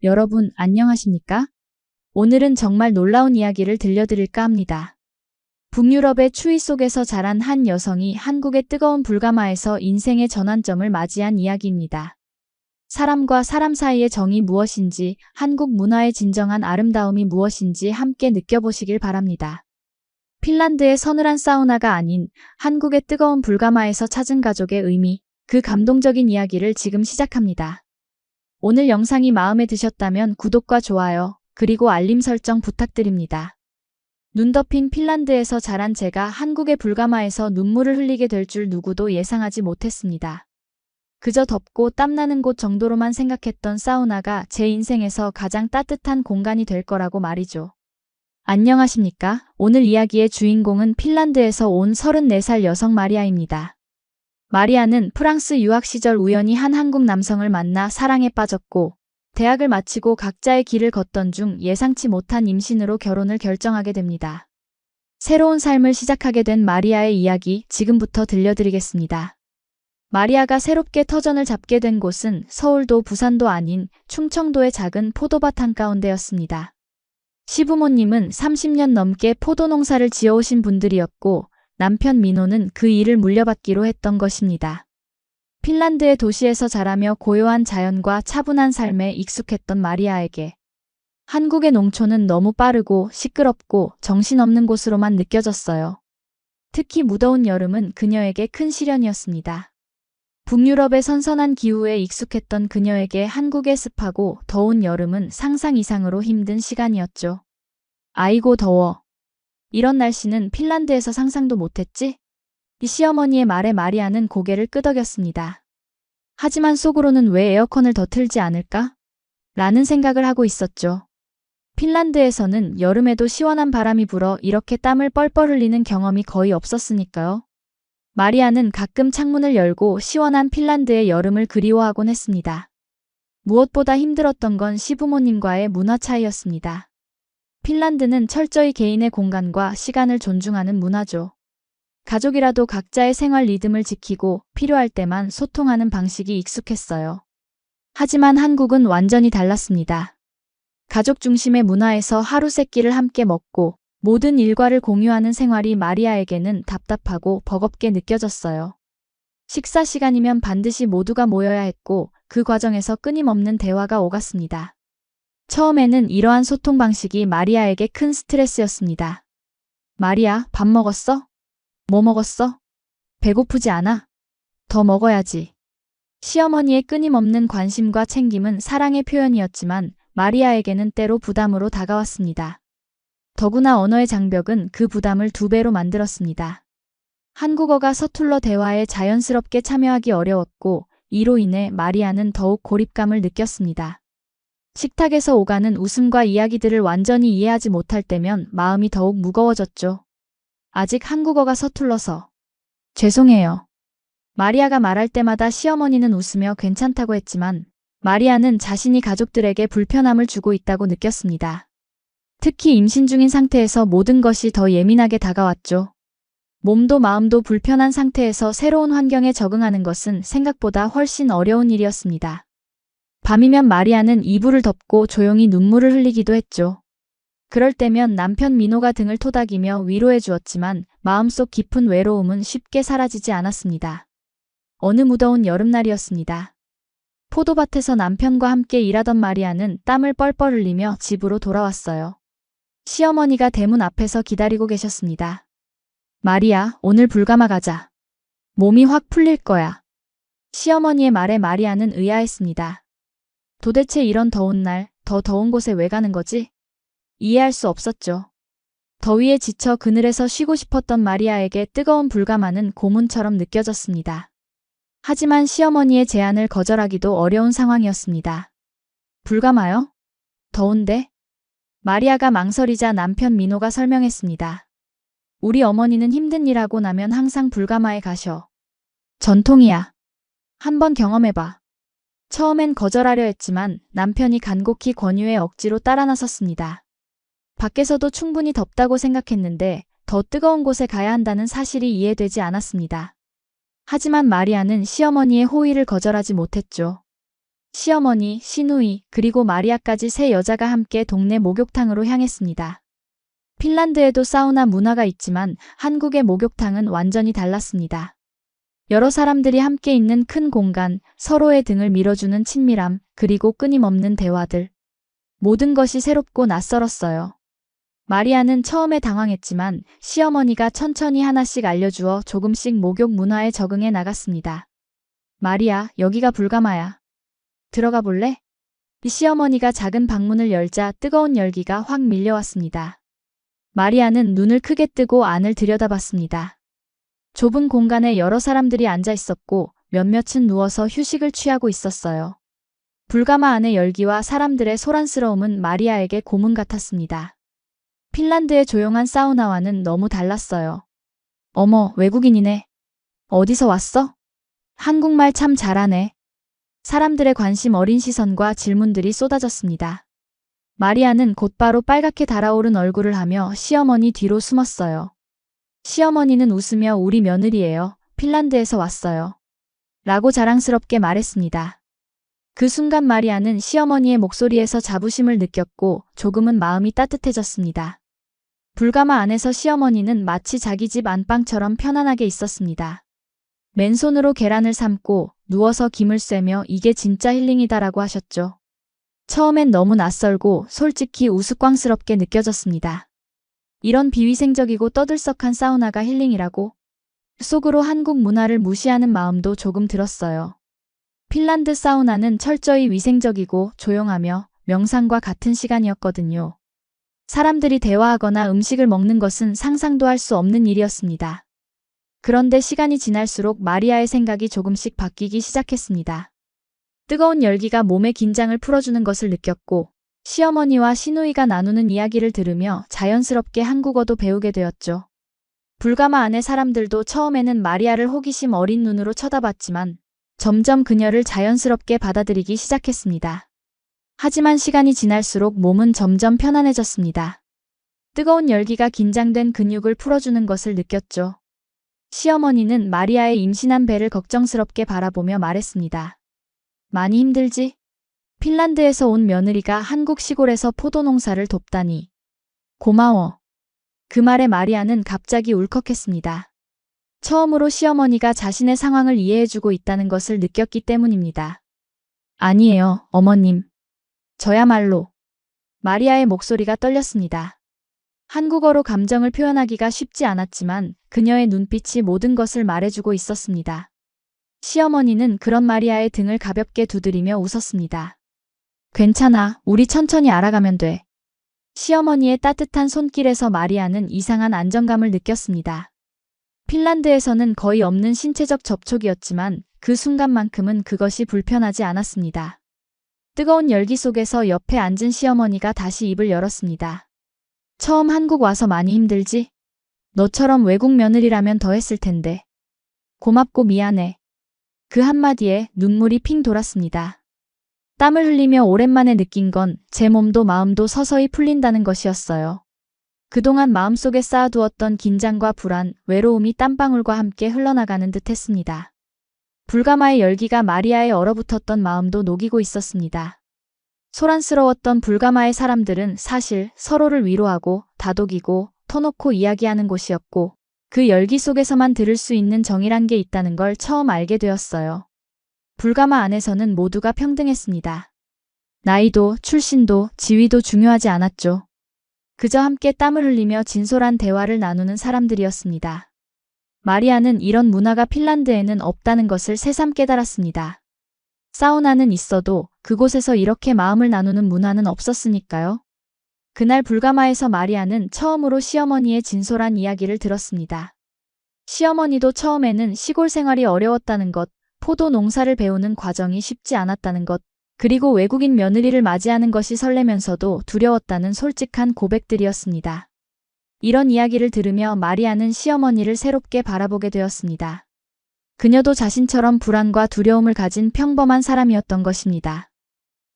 여러분, 안녕하십니까? 오늘은 정말 놀라운 이야기를 들려드릴까 합니다. 북유럽의 추위 속에서 자란 한 여성이 한국의 뜨거운 불가마에서 인생의 전환점을 맞이한 이야기입니다. 사람과 사람 사이의 정이 무엇인지, 한국 문화의 진정한 아름다움이 무엇인지 함께 느껴보시길 바랍니다. 핀란드의 서늘한 사우나가 아닌 한국의 뜨거운 불가마에서 찾은 가족의 의미, 그 감동적인 이야기를 지금 시작합니다. 오늘 영상이 마음에 드셨다면 구독과 좋아요, 그리고 알림 설정 부탁드립니다. 눈 덮인 핀란드에서 자란 제가 한국의 불가마에서 눈물을 흘리게 될 줄 누구도 예상하지 못했습니다. 그저 덥고 땀나는 곳 정도로만 생각했던 사우나가 제 인생에서 가장 따뜻한 공간이 될 거라고 말이죠. 안녕하십니까? 오늘 이야기의 주인공은 핀란드에서 온 34살 여성 마리아입니다. 마리아는 프랑스 유학 시절 우연히 한 한국 남성을 만나 사랑에 빠졌고 대학을 마치고 각자의 길을 걷던 중 예상치 못한 임신으로 결혼을 결정하게 됩니다. 새로운 삶을 시작하게 된 마리아의 이야기 지금부터 들려드리겠습니다. 마리아가 새롭게 터전을 잡게 된 곳은 서울도 부산도 아닌 충청도의 작은 포도밭 한가운데였습니다. 시부모님은 30년 넘게 포도 농사를 지어오신 분들이었고 남편 민호는 그 일을 물려받기로 했던 것입니다. 핀란드의 도시에서 자라며 고요한 자연과 차분한 삶에 익숙했던 마리아에게 한국의 농촌은 너무 빠르고 시끄럽고 정신없는 곳으로만 느껴졌어요. 특히 무더운 여름은 그녀에게 큰 시련이었습니다. 북유럽의 선선한 기후에 익숙했던 그녀에게 한국의 습하고 더운 여름은 상상 이상으로 힘든 시간이었죠. 아이고 더워. 이런 날씨는 핀란드에서 상상도 못했지? 이 시어머니의 말에 마리아는 고개를 끄덕였습니다. 하지만 속으로는 왜 에어컨을 더 틀지 않을까? 라는 생각을 하고 있었죠. 핀란드에서는 여름에도 시원한 바람이 불어 이렇게 땀을 뻘뻘 흘리는 경험이 거의 없었으니까요. 마리아는 가끔 창문을 열고 시원한 핀란드의 여름을 그리워하곤 했습니다. 무엇보다 힘들었던 건 시부모님과의 문화 차이였습니다. 핀란드는 철저히 개인의 공간과 시간을 존중하는 문화죠. 가족이라도 각자의 생활 리듬을 지키고 필요할 때만 소통하는 방식이 익숙했어요. 하지만 한국은 완전히 달랐습니다. 가족 중심의 문화에서 하루 세 끼를 함께 먹고 모든 일과를 공유하는 생활이 마리아에게는 답답하고 버겁게 느껴졌어요. 식사 시간이면 반드시 모두가 모여야 했고 그 과정에서 끊임없는 대화가 오갔습니다. 처음에는 이러한 소통 방식이 마리아에게 큰 스트레스였습니다. 마리아, 밥 먹었어? 뭐 먹었어? 배고프지 않아? 더 먹어야지. 시어머니의 끊임없는 관심과 챙김은 사랑의 표현이었지만 마리아에게는 때로 부담으로 다가왔습니다. 더구나 언어의 장벽은 그 부담을 2배로 만들었습니다. 한국어가 서툴러 대화에 자연스럽게 참여하기 어려웠고 이로 인해 마리아는 더욱 고립감을 느꼈습니다. 식탁에서 오가는 웃음과 이야기들을 완전히 이해하지 못할 때면 마음이 더욱 무거워졌죠. 아직 한국어가 서툴러서. 죄송해요. 마리아가 말할 때마다 시어머니는 웃으며 괜찮다고 했지만 마리아는 자신이 가족들에게 불편함을 주고 있다고 느꼈습니다. 특히 임신 중인 상태에서 모든 것이 더 예민하게 다가왔죠. 몸도 마음도 불편한 상태에서 새로운 환경에 적응하는 것은 생각보다 훨씬 어려운 일이었습니다. 밤이면 마리아는 이불을 덮고 조용히 눈물을 흘리기도 했죠. 그럴 때면 남편 민호가 등을 토닥이며 위로해 주었지만 마음속 깊은 외로움은 쉽게 사라지지 않았습니다. 어느 무더운 여름날이었습니다. 포도밭에서 남편과 함께 일하던 마리아는 땀을 뻘뻘 흘리며 집으로 돌아왔어요. 시어머니가 대문 앞에서 기다리고 계셨습니다. 마리아, 오늘 불가마 가자. 몸이 확 풀릴 거야. 시어머니의 말에 마리아는 의아했습니다. 도대체 이런 더운 날, 더 더운 곳에 왜 가는 거지? 이해할 수 없었죠. 더위에 지쳐 그늘에서 쉬고 싶었던 마리아에게 뜨거운 불가마는 고문처럼 느껴졌습니다. 하지만 시어머니의 제안을 거절하기도 어려운 상황이었습니다. 불가마요? 더운데? 마리아가 망설이자 남편 민호가 설명했습니다. 우리 어머니는 힘든 일 하고 나면 항상 불가마에 가셔. 전통이야. 한번 경험해봐. 처음엔 거절하려 했지만 남편이 간곡히 권유해 억지로 따라 나섰습니다. 밖에서도 충분히 덥다고 생각했는데 더 뜨거운 곳에 가야 한다는 사실이 이해되지 않았습니다. 하지만 마리아는 시어머니의 호의를 거절하지 못했죠. 시어머니, 시누이, 그리고 마리아까지 세 여자가 함께 동네 목욕탕으로 향했습니다. 핀란드에도 사우나 문화가 있지만 한국의 목욕탕은 완전히 달랐습니다. 여러 사람들이 함께 있는 큰 공간, 서로의 등을 밀어주는 친밀함, 그리고 끊임없는 대화들. 모든 것이 새롭고 낯설었어요. 마리아는 처음에 당황했지만 시어머니가 천천히 하나씩 알려주어 조금씩 목욕 문화에 적응해 나갔습니다. 마리아, 여기가 불가마야. 들어가 볼래? 시어머니가 작은 방문을 열자 뜨거운 열기가 확 밀려왔습니다. 마리아는 눈을 크게 뜨고 안을 들여다봤습니다. 좁은 공간에 여러 사람들이 앉아 있었고 몇몇은 누워서 휴식을 취하고 있었어요. 불가마 안의 열기와 사람들의 소란스러움은 마리아에게 고문 같았습니다. 핀란드의 조용한 사우나와는 너무 달랐어요. 어머, 외국인이네. 어디서 왔어? 한국말 참 잘하네. 사람들의 관심 어린 시선과 질문들이 쏟아졌습니다. 마리아는 곧바로 빨갛게 달아오른 얼굴을 하며 시어머니 뒤로 숨었어요. 시어머니는 웃으며 우리 며느리예요. 핀란드에서 왔어요. 라고 자랑스럽게 말했습니다. 그 순간 마리아는 시어머니의 목소리에서 자부심을 느꼈고 조금은 마음이 따뜻해졌습니다. 불가마 안에서 시어머니는 마치 자기 집 안방처럼 편안하게 있었습니다. 맨손으로 계란을 삶고 누워서 김을 쐬며 이게 진짜 힐링이다라고 하셨죠. 처음엔 너무 낯설고 솔직히 우스꽝스럽게 느껴졌습니다. 이런 비위생적이고 떠들썩한 사우나가 힐링이라고? 속으로 한국 문화를 무시하는 마음도 조금 들었어요. 핀란드 사우나는 철저히 위생적이고 조용하며 명상과 같은 시간이었거든요. 사람들이 대화하거나 음식을 먹는 것은 상상도 할 수 없는 일이었습니다. 그런데 시간이 지날수록 마리아의 생각이 조금씩 바뀌기 시작했습니다. 뜨거운 열기가 몸의 긴장을 풀어주는 것을 느꼈고 시어머니와 시누이가 나누는 이야기를 들으며 자연스럽게 한국어도 배우게 되었죠. 불가마 안의 사람들도 처음에는 마리아를 호기심 어린 눈으로 쳐다봤지만 점점 그녀를 자연스럽게 받아들이기 시작했습니다. 하지만 시간이 지날수록 몸은 점점 편안해졌습니다. 뜨거운 열기가 긴장된 근육을 풀어주는 것을 느꼈죠. 시어머니는 마리아의 임신한 배를 걱정스럽게 바라보며 말했습니다. 많이 힘들지? 핀란드에서 온 며느리가 한국 시골에서 포도 농사를 돕다니. 고마워. 그 말에 마리아는 갑자기 울컥했습니다. 처음으로 시어머니가 자신의 상황을 이해해주고 있다는 것을 느꼈기 때문입니다. 아니에요, 어머님. 저야말로. 마리아의 목소리가 떨렸습니다. 한국어로 감정을 표현하기가 쉽지 않았지만 그녀의 눈빛이 모든 것을 말해주고 있었습니다. 시어머니는 그런 마리아의 등을 가볍게 두드리며 웃었습니다. 괜찮아, 우리 천천히 알아가면 돼. 시어머니의 따뜻한 손길에서 마리아는 이상한 안정감을 느꼈습니다. 핀란드에서는 거의 없는 신체적 접촉이었지만 그 순간만큼은 그것이 불편하지 않았습니다. 뜨거운 열기 속에서 옆에 앉은 시어머니가 다시 입을 열었습니다. 처음 한국 와서 많이 힘들지? 너처럼 외국 며느리라면 더 했을 텐데. 고맙고 미안해. 그 한마디에 눈물이 핑 돌았습니다. 땀을 흘리며 오랜만에 느낀 건 제 몸도 마음도 서서히 풀린다는 것이었어요. 그동안 마음속에 쌓아두었던 긴장과 불안, 외로움이 땀방울과 함께 흘러나가는 듯 했습니다. 불가마의 열기가 마리아의 얼어붙었던 마음도 녹이고 있었습니다. 소란스러웠던 불가마의 사람들은 사실 서로를 위로하고 다독이고 터놓고 이야기하는 곳이었고 그 열기 속에서만 들을 수 있는 정이란 게 있다는 걸 처음 알게 되었어요. 불가마 안에서는 모두가 평등했습니다. 나이도, 출신도, 지위도 중요하지 않았죠. 그저 함께 땀을 흘리며 진솔한 대화를 나누는 사람들이었습니다. 마리아는 이런 문화가 핀란드에는 없다는 것을 새삼 깨달았습니다. 사우나는 있어도 그곳에서 이렇게 마음을 나누는 문화는 없었으니까요. 그날 불가마에서 마리아는 처음으로 시어머니의 진솔한 이야기를 들었습니다. 시어머니도 처음에는 시골 생활이 어려웠다는 것, 포도 농사를 배우는 과정이 쉽지 않았다는 것, 그리고 외국인 며느리를 맞이하는 것이 설레면서도 두려웠다는 솔직한 고백들이었습니다. 이런 이야기를 들으며 마리아는 시어머니를 새롭게 바라보게 되었습니다. 그녀도 자신처럼 불안과 두려움을 가진 평범한 사람이었던 것입니다.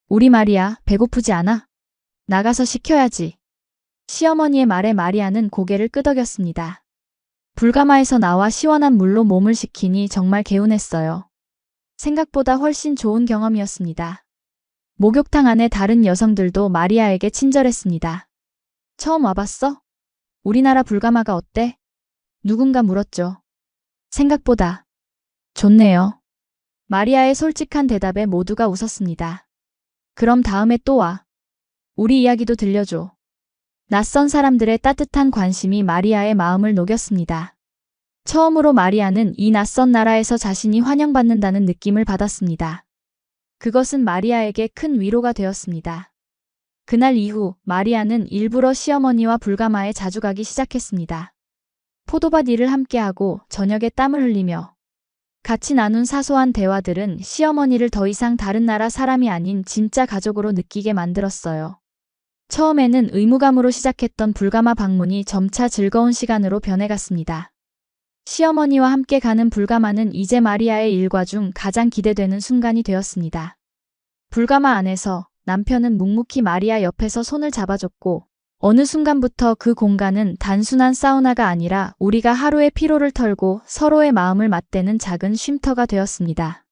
우리 마리아, 배고프지 않아? 나가서 시켜야지. 시어머니의 말에 마리아는 고개를 끄덕였습니다. 불가마에서 나와 시원한 물로 몸을 식히니 정말 개운했어요. 생각보다 훨씬 좋은 경험이었습니다. 목욕탕 안에 다른 여성들도 마리아에게 친절했습니다. 처음 와봤어? 우리나라 불가마가 어때? 누군가 물었죠. 생각보다 좋네요. 마리아의 솔직한 대답에 모두가 웃었습니다. 그럼 다음에 또 와. 우리 이야기도 들려줘. 낯선 사람들의 따뜻한 관심이 마리아의 마음을 녹였습니다. 처음으로 마리아는 이 낯선 나라에서 자신이 환영받는다는 느낌을 받았습니다. 그것은 마리아에게 큰 위로가 되었습니다. 그날 이후 마리아는 일부러 시어머니와 불가마에 자주 가기 시작했습니다. 포도밭 일을 함께하고 저녁에 땀을 흘리며 같이 나눈 사소한 대화들은 시어머니를 더 이상 다른 나라 사람이 아닌 진짜 가족으로 느끼게 만들었어요. 처음에는 의무감으로 시작했던 불가마 방문이 점차 즐거운 시간으로 변해갔습니다. 시어머니와 함께 가는 불가마는 이제 마리아의 일과 중 가장 기대되는 순간이 되었습니다. 불가마 안에서 남편은 묵묵히 마리아 옆에서 손을 잡아줬고 어느 순간부터 그 공간은 단순한 사우나가 아니라 우리가 하루의 피로를 털고 서로의 마음을 맞대는 작은 쉼터가 되었습니다.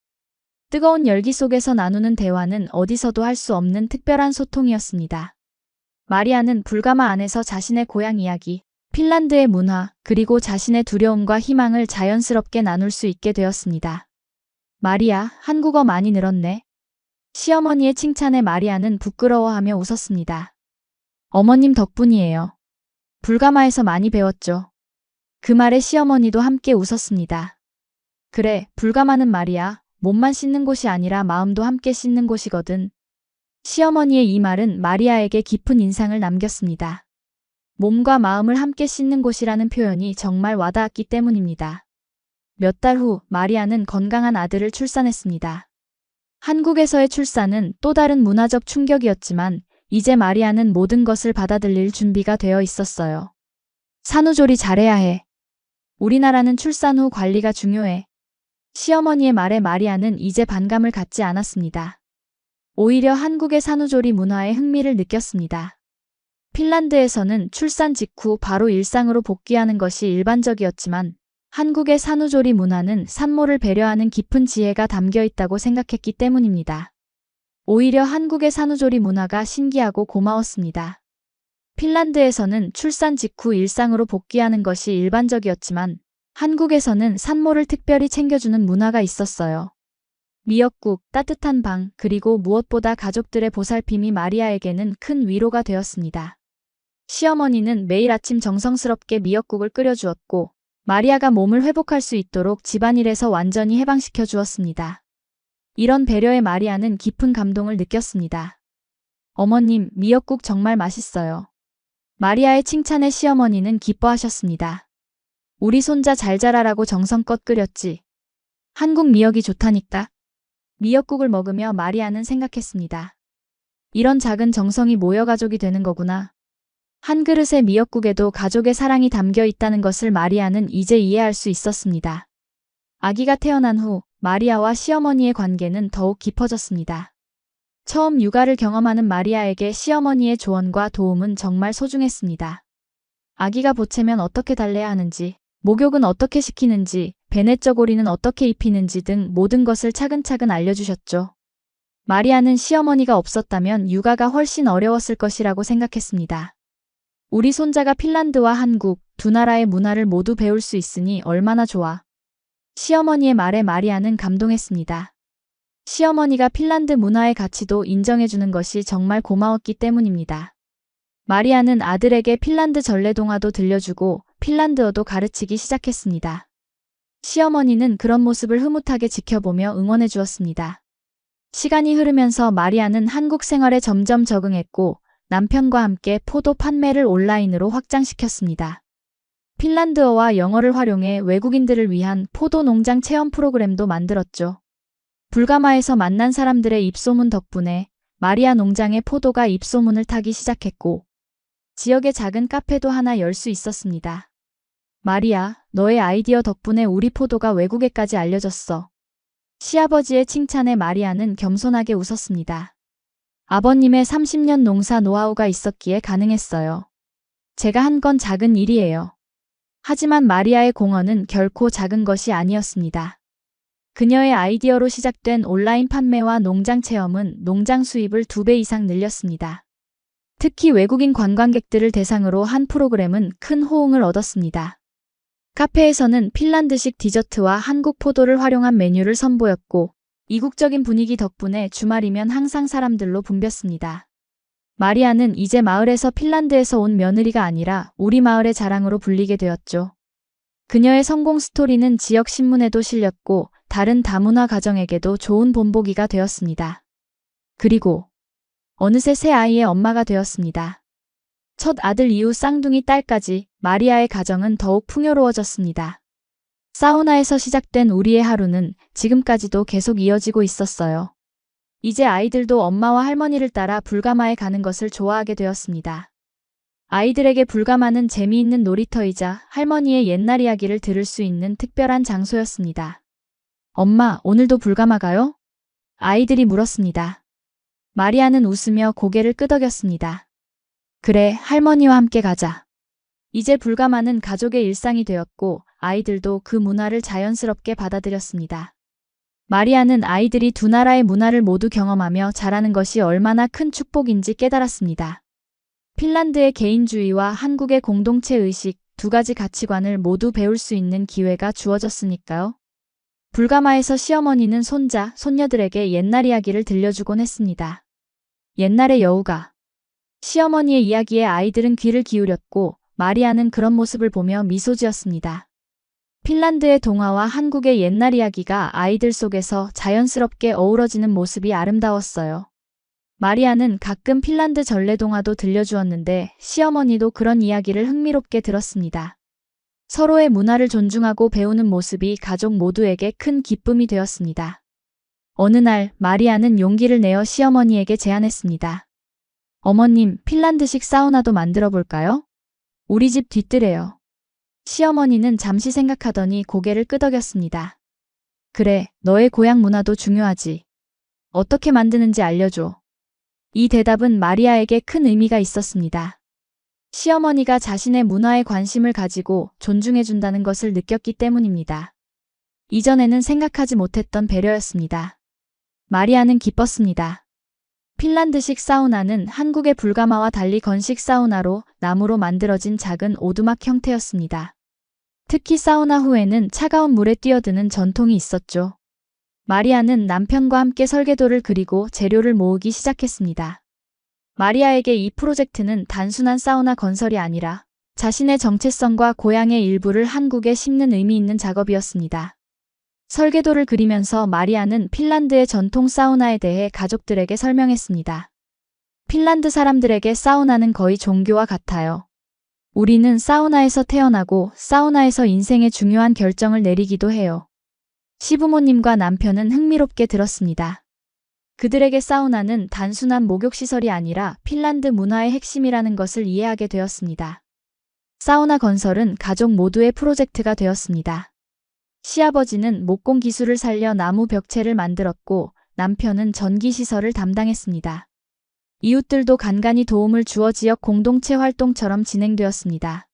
뜨거운 열기 속에서 나누는 대화는 어디서도 할 수 없는 특별한 소통이었습니다. 마리아는 불가마 안에서 자신의 고향 이야기, 핀란드의 문화, 그리고 자신의 두려움과 희망을 자연스럽게 나눌 수 있게 되었습니다. 마리아, 한국어 많이 늘었네. 시어머니의 칭찬에 마리아는 부끄러워하며 웃었습니다. 어머님 덕분이에요. 불가마에서 많이 배웠죠. 그 말에 시어머니도 함께 웃었습니다. 그래, 불가마는 말이야. 몸만 씻는 곳이 아니라 마음도 함께 씻는 곳이거든. 시어머니의 이 말은 마리아에게 깊은 인상을 남겼습니다. 몸과 마음을 함께 씻는 곳이라는 표현이 정말 와닿았기 때문입니다. 몇 달 후 마리아는 건강한 아들을 출산했습니다. 한국에서의 출산은 또 다른 문화적 충격이었지만 이제 마리아는 모든 것을 받아들일 준비가 되어 있었어요. 산후조리 잘해야 해. 우리나라는 출산 후 관리가 중요해. 시어머니의 말에 마리아는 이제 반감을 갖지 않았습니다. 오히려 한국의 산후조리 문화에 흥미를 느꼈습니다. 핀란드에서는 출산 직후 바로 일상으로 복귀하는 것이 일반적이었지만 한국의 산후조리 문화는 산모를 배려하는 깊은 지혜가 담겨 있다고 생각했기 때문입니다. 오히려 한국의 산후조리 문화가 신기하고 고마웠습니다. 핀란드에서는 출산 직후 일상으로 복귀하는 것이 일반적이었지만 한국에서는 산모를 특별히 챙겨주는 문화가 있었어요. 미역국, 따뜻한 방, 그리고 무엇보다 가족들의 보살핌이 마리아에게는 큰 위로가 되었습니다. 시어머니는 매일 아침 정성스럽게 미역국을 끓여주었고 마리아가 몸을 회복할 수 있도록 집안일에서 완전히 해방시켜 주었습니다. 이런 배려에 마리아는 깊은 감동을 느꼈습니다. 어머님, 미역국 정말 맛있어요. 마리아의 칭찬에 시어머니는 기뻐하셨습니다. 우리 손자 잘 자라라고 정성껏 끓였지. 한국 미역이 좋다니까. 미역국을 먹으며 마리아는 생각했습니다. 이런 작은 정성이 모여 가족이 되는 거구나. 한 그릇의 미역국에도 가족의 사랑이 담겨 있다는 것을 마리아는 이제 이해할 수 있었습니다. 아기가 태어난 후 마리아와 시어머니의 관계는 더욱 깊어졌습니다. 처음 육아를 경험하는 마리아에게 시어머니의 조언과 도움은 정말 소중했습니다. 아기가 보채면 어떻게 달래야 하는지, 목욕은 어떻게 시키는지, 베네쩌고리는 어떻게 입히는지 등 모든 것을 차근차근 알려주셨죠. 마리아는 시어머니가 없었다면 육아가 훨씬 어려웠을 것이라고 생각했습니다. 우리 손자가 핀란드와 한국 두 나라의 문화를 모두 배울 수 있으니 얼마나 좋아. 시어머니의 말에 마리아는 감동했습니다. 시어머니가 핀란드 문화의 가치도 인정해주는 것이 정말 고마웠기 때문입니다. 마리아는 아들에게 핀란드 전래동화도 들려주고 핀란드어도 가르치기 시작했습니다. 시어머니는 그런 모습을 흐뭇하게 지켜보며 응원해 주었습니다. 시간이 흐르면서 마리아는 한국 생활에 점점 적응했고 남편과 함께 포도 판매를 온라인으로 확장시켰습니다. 핀란드어와 영어를 활용해 외국인들을 위한 포도 농장 체험 프로그램도 만들었죠. 불가마에서 만난 사람들의 입소문 덕분에 마리아 농장의 포도가 입소문을 타기 시작했고 지역의 작은 카페도 하나 열 수 있었습니다. 마리아, 너의 아이디어 덕분에 우리 포도가 외국에까지 알려졌어. 시아버지의 칭찬에 마리아는 겸손하게 웃었습니다. 아버님의 30년 농사 노하우가 있었기에 가능했어요. 제가 한 건 작은 일이에요. 하지만 마리아의 공헌은 결코 작은 것이 아니었습니다. 그녀의 아이디어로 시작된 온라인 판매와 농장 체험은 농장 수입을 2배 이상 늘렸습니다. 특히 외국인 관광객들을 대상으로 한 프로그램은 큰 호응을 얻었습니다. 카페에서는 핀란드식 디저트와 한국 포도를 활용한 메뉴를 선보였고, 이국적인 분위기 덕분에 주말이면 항상 사람들로 붐볐습니다. 마리아는 이제 마을에서 핀란드에서 온 며느리가 아니라 우리 마을의 자랑으로 불리게 되었죠. 그녀의 성공 스토리는 지역 신문에도 실렸고 다른 다문화 가정에게도 좋은 본보기가 되었습니다. 그리고 어느새 새 아이의 엄마가 되었습니다. 첫 아들 이후 쌍둥이 딸까지 마리아의 가정은 더욱 풍요로워졌습니다. 사우나에서 시작된 우리의 하루는 지금까지도 계속 이어지고 있었어요. 이제 아이들도 엄마와 할머니를 따라 불가마에 가는 것을 좋아하게 되었습니다. 아이들에게 불가마는 재미있는 놀이터이자 할머니의 옛날 이야기를 들을 수 있는 특별한 장소였습니다. 엄마, 오늘도 불가마 가요? 아이들이 물었습니다. 마리아는 웃으며 고개를 끄덕였습니다. 그래, 할머니와 함께 가자. 이제 불가마는 가족의 일상이 되었고 아이들도 그 문화를 자연스럽게 받아들였습니다. 마리아는 아이들이 두 나라의 문화를 모두 경험하며 자라는 것이 얼마나 큰 축복인지 깨달았습니다. 핀란드의 개인주의와 한국의 공동체 의식, 두 가지 가치관을 모두 배울 수 있는 기회가 주어졌으니까요. 불가마에서 시어머니는 손자, 손녀들에게 옛날 이야기를 들려주곤 했습니다. 옛날의 여우가. 시어머니의 이야기에 아이들은 귀를 기울였고 마리아는 그런 모습을 보며 미소 지었습니다. 핀란드의 동화와 한국의 옛날 이야기가 아이들 속에서 자연스럽게 어우러지는 모습이 아름다웠어요. 마리아는 가끔 핀란드 전래동화도 들려주었는데 시어머니도 그런 이야기를 흥미롭게 들었습니다. 서로의 문화를 존중하고 배우는 모습이 가족 모두에게 큰 기쁨이 되었습니다. 어느 날 마리아는 용기를 내어 시어머니에게 제안했습니다. 어머님, 핀란드식 사우나도 만들어 볼까요? 우리 집 뒤뜰에요. 시어머니는 잠시 생각하더니 고개를 끄덕였습니다. 그래, 너의 고향 문화도 중요하지. 어떻게 만드는지 알려줘. 이 대답은 마리아에게 큰 의미가 있었습니다. 시어머니가 자신의 문화에 관심을 가지고 존중해준다는 것을 느꼈기 때문입니다. 이전에는 생각하지 못했던 배려였습니다. 마리아는 기뻤습니다. 핀란드식 사우나는 한국의 불가마와 달리 건식 사우나로 나무로 만들어진 작은 오두막 형태였습니다. 특히 사우나 후에는 차가운 물에 뛰어드는 전통이 있었죠. 마리아는 남편과 함께 설계도를 그리고 재료를 모으기 시작했습니다. 마리아에게 이 프로젝트는 단순한 사우나 건설이 아니라 자신의 정체성과 고향의 일부를 한국에 심는 의미 있는 작업이었습니다. 설계도를 그리면서 마리아는 핀란드의 전통 사우나에 대해 가족들에게 설명했습니다. 핀란드 사람들에게 사우나는 거의 종교와 같아요. 우리는 사우나에서 태어나고 사우나에서 인생의 중요한 결정을 내리기도 해요. 시부모님과 남편은 흥미롭게 들었습니다. 그들에게 사우나는 단순한 목욕시설이 아니라 핀란드 문화의 핵심이라는 것을 이해하게 되었습니다. 사우나 건설은 가족 모두의 프로젝트가 되었습니다. 시아버지는 목공 기술을 살려 나무 벽체를 만들었고 남편은 전기시설을 담당했습니다. 이웃들도 간간히 도움을 주어 지역 공동체 활동처럼 진행되었습니다.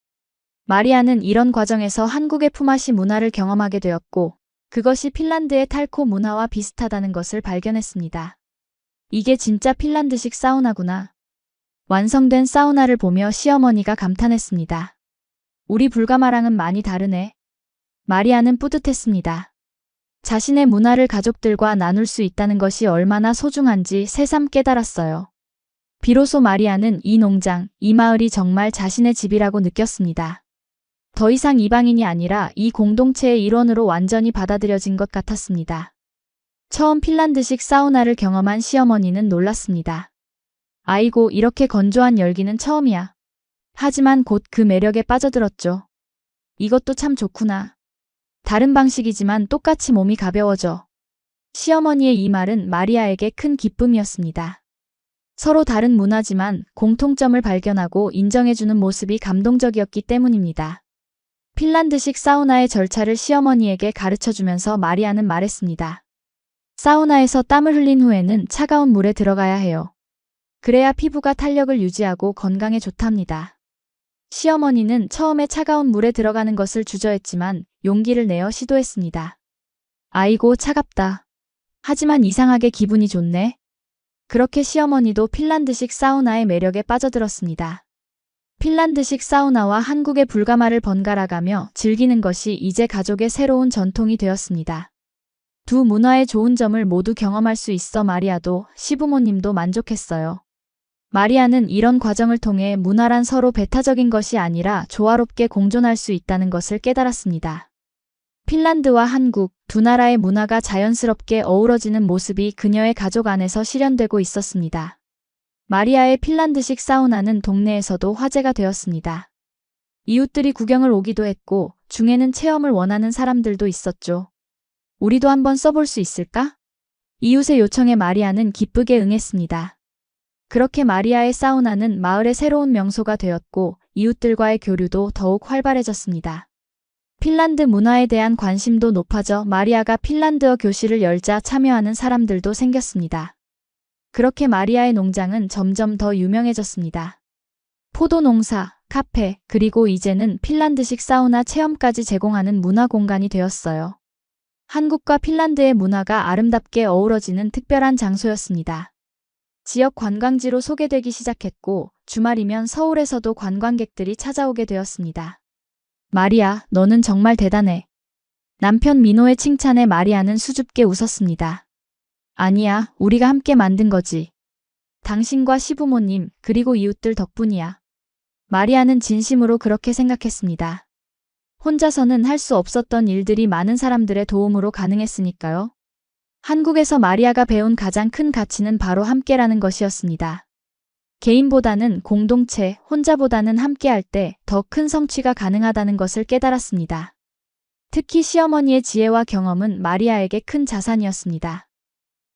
마리아는 이런 과정에서 한국의 품앗이 문화를 경험하게 되었고 그것이 핀란드의 탈코 문화와 비슷하다는 것을 발견했습니다. 이게 진짜 핀란드식 사우나구나. 완성된 사우나를 보며 시어머니가 감탄했습니다. 우리 불가마랑은 많이 다르네. 마리아는 뿌듯했습니다. 자신의 문화를 가족들과 나눌 수 있다는 것이 얼마나 소중한지 새삼 깨달았어요. 비로소 마리아는 이 농장, 이 마을이 정말 자신의 집이라고 느꼈습니다. 더 이상 이방인이 아니라 이 공동체의 일원으로 완전히 받아들여진 것 같았습니다. 처음 핀란드식 사우나를 경험한 시어머니는 놀랐습니다. 아이고, 이렇게 건조한 열기는 처음이야. 하지만 곧 그 매력에 빠져들었죠. 이것도 참 좋구나. 다른 방식이지만 똑같이 몸이 가벼워져. 시어머니의 이 말은 마리아에게 큰 기쁨이었습니다. 서로 다른 문화지만 공통점을 발견하고 인정해주는 모습이 감동적이었기 때문입니다. 핀란드식 사우나의 절차를 시어머니에게 가르쳐주면서 마리아는 말했습니다. 사우나에서 땀을 흘린 후에는 차가운 물에 들어가야 해요. 그래야 피부가 탄력을 유지하고 건강에 좋답니다. 시어머니는 처음에 차가운 물에 들어가는 것을 주저했지만 용기를 내어 시도했습니다. 아이고 차갑다. 하지만 이상하게 기분이 좋네. 그렇게 시어머니도 핀란드식 사우나의 매력에 빠져들었습니다. 핀란드식 사우나와 한국의 불가마를 번갈아가며 즐기는 것이 이제 가족의 새로운 전통이 되었습니다. 두 문화의 좋은 점을 모두 경험할 수 있어 마리아도 시부모님도 만족했어요. 마리아는 이런 과정을 통해 문화란 서로 배타적인 것이 아니라 조화롭게 공존할 수 있다는 것을 깨달았습니다. 핀란드와 한국 두 나라의 문화가 자연스럽게 어우러지는 모습이 그녀의 가족 안에서 실현되고 있었습니다. 마리아의 핀란드식 사우나는 동네에서도 화제가 되었습니다. 이웃들이 구경을 오기도 했고 중에는 체험을 원하는 사람들도 있었죠. 우리도 한번 써볼 수 있을까? 이웃의 요청에 마리아는 기쁘게 응했습니다. 그렇게 마리아의 사우나는 마을의 새로운 명소가 되었고 이웃들과의 교류도 더욱 활발해졌습니다. 핀란드 문화에 대한 관심도 높아져 마리아가 핀란드어 교실을 열자 참여하는 사람들도 생겼습니다. 그렇게 마리아의 농장은 점점 더 유명해졌습니다. 포도 농사, 카페, 그리고 이제는 핀란드식 사우나 체험까지 제공하는 문화 공간이 되었어요. 한국과 핀란드의 문화가 아름답게 어우러지는 특별한 장소였습니다. 지역 관광지로 소개되기 시작했고 주말이면 서울에서도 관광객들이 찾아오게 되었습니다. 마리아, 너는 정말 대단해. 남편 민호의 칭찬에 마리아는 수줍게 웃었습니다. 아니야, 우리가 함께 만든 거지. 당신과 시부모님, 그리고 이웃들 덕분이야. 마리아는 진심으로 그렇게 생각했습니다. 혼자서는 할 수 없었던 일들이 많은 사람들의 도움으로 가능했으니까요. 한국에서 마리아가 배운 가장 큰 가치는 바로 함께라는 것이었습니다. 개인보다는 공동체, 혼자보다는 함께할 때 더 큰 성취가 가능하다는 것을 깨달았습니다. 특히 시어머니의 지혜와 경험은 마리아에게 큰 자산이었습니다.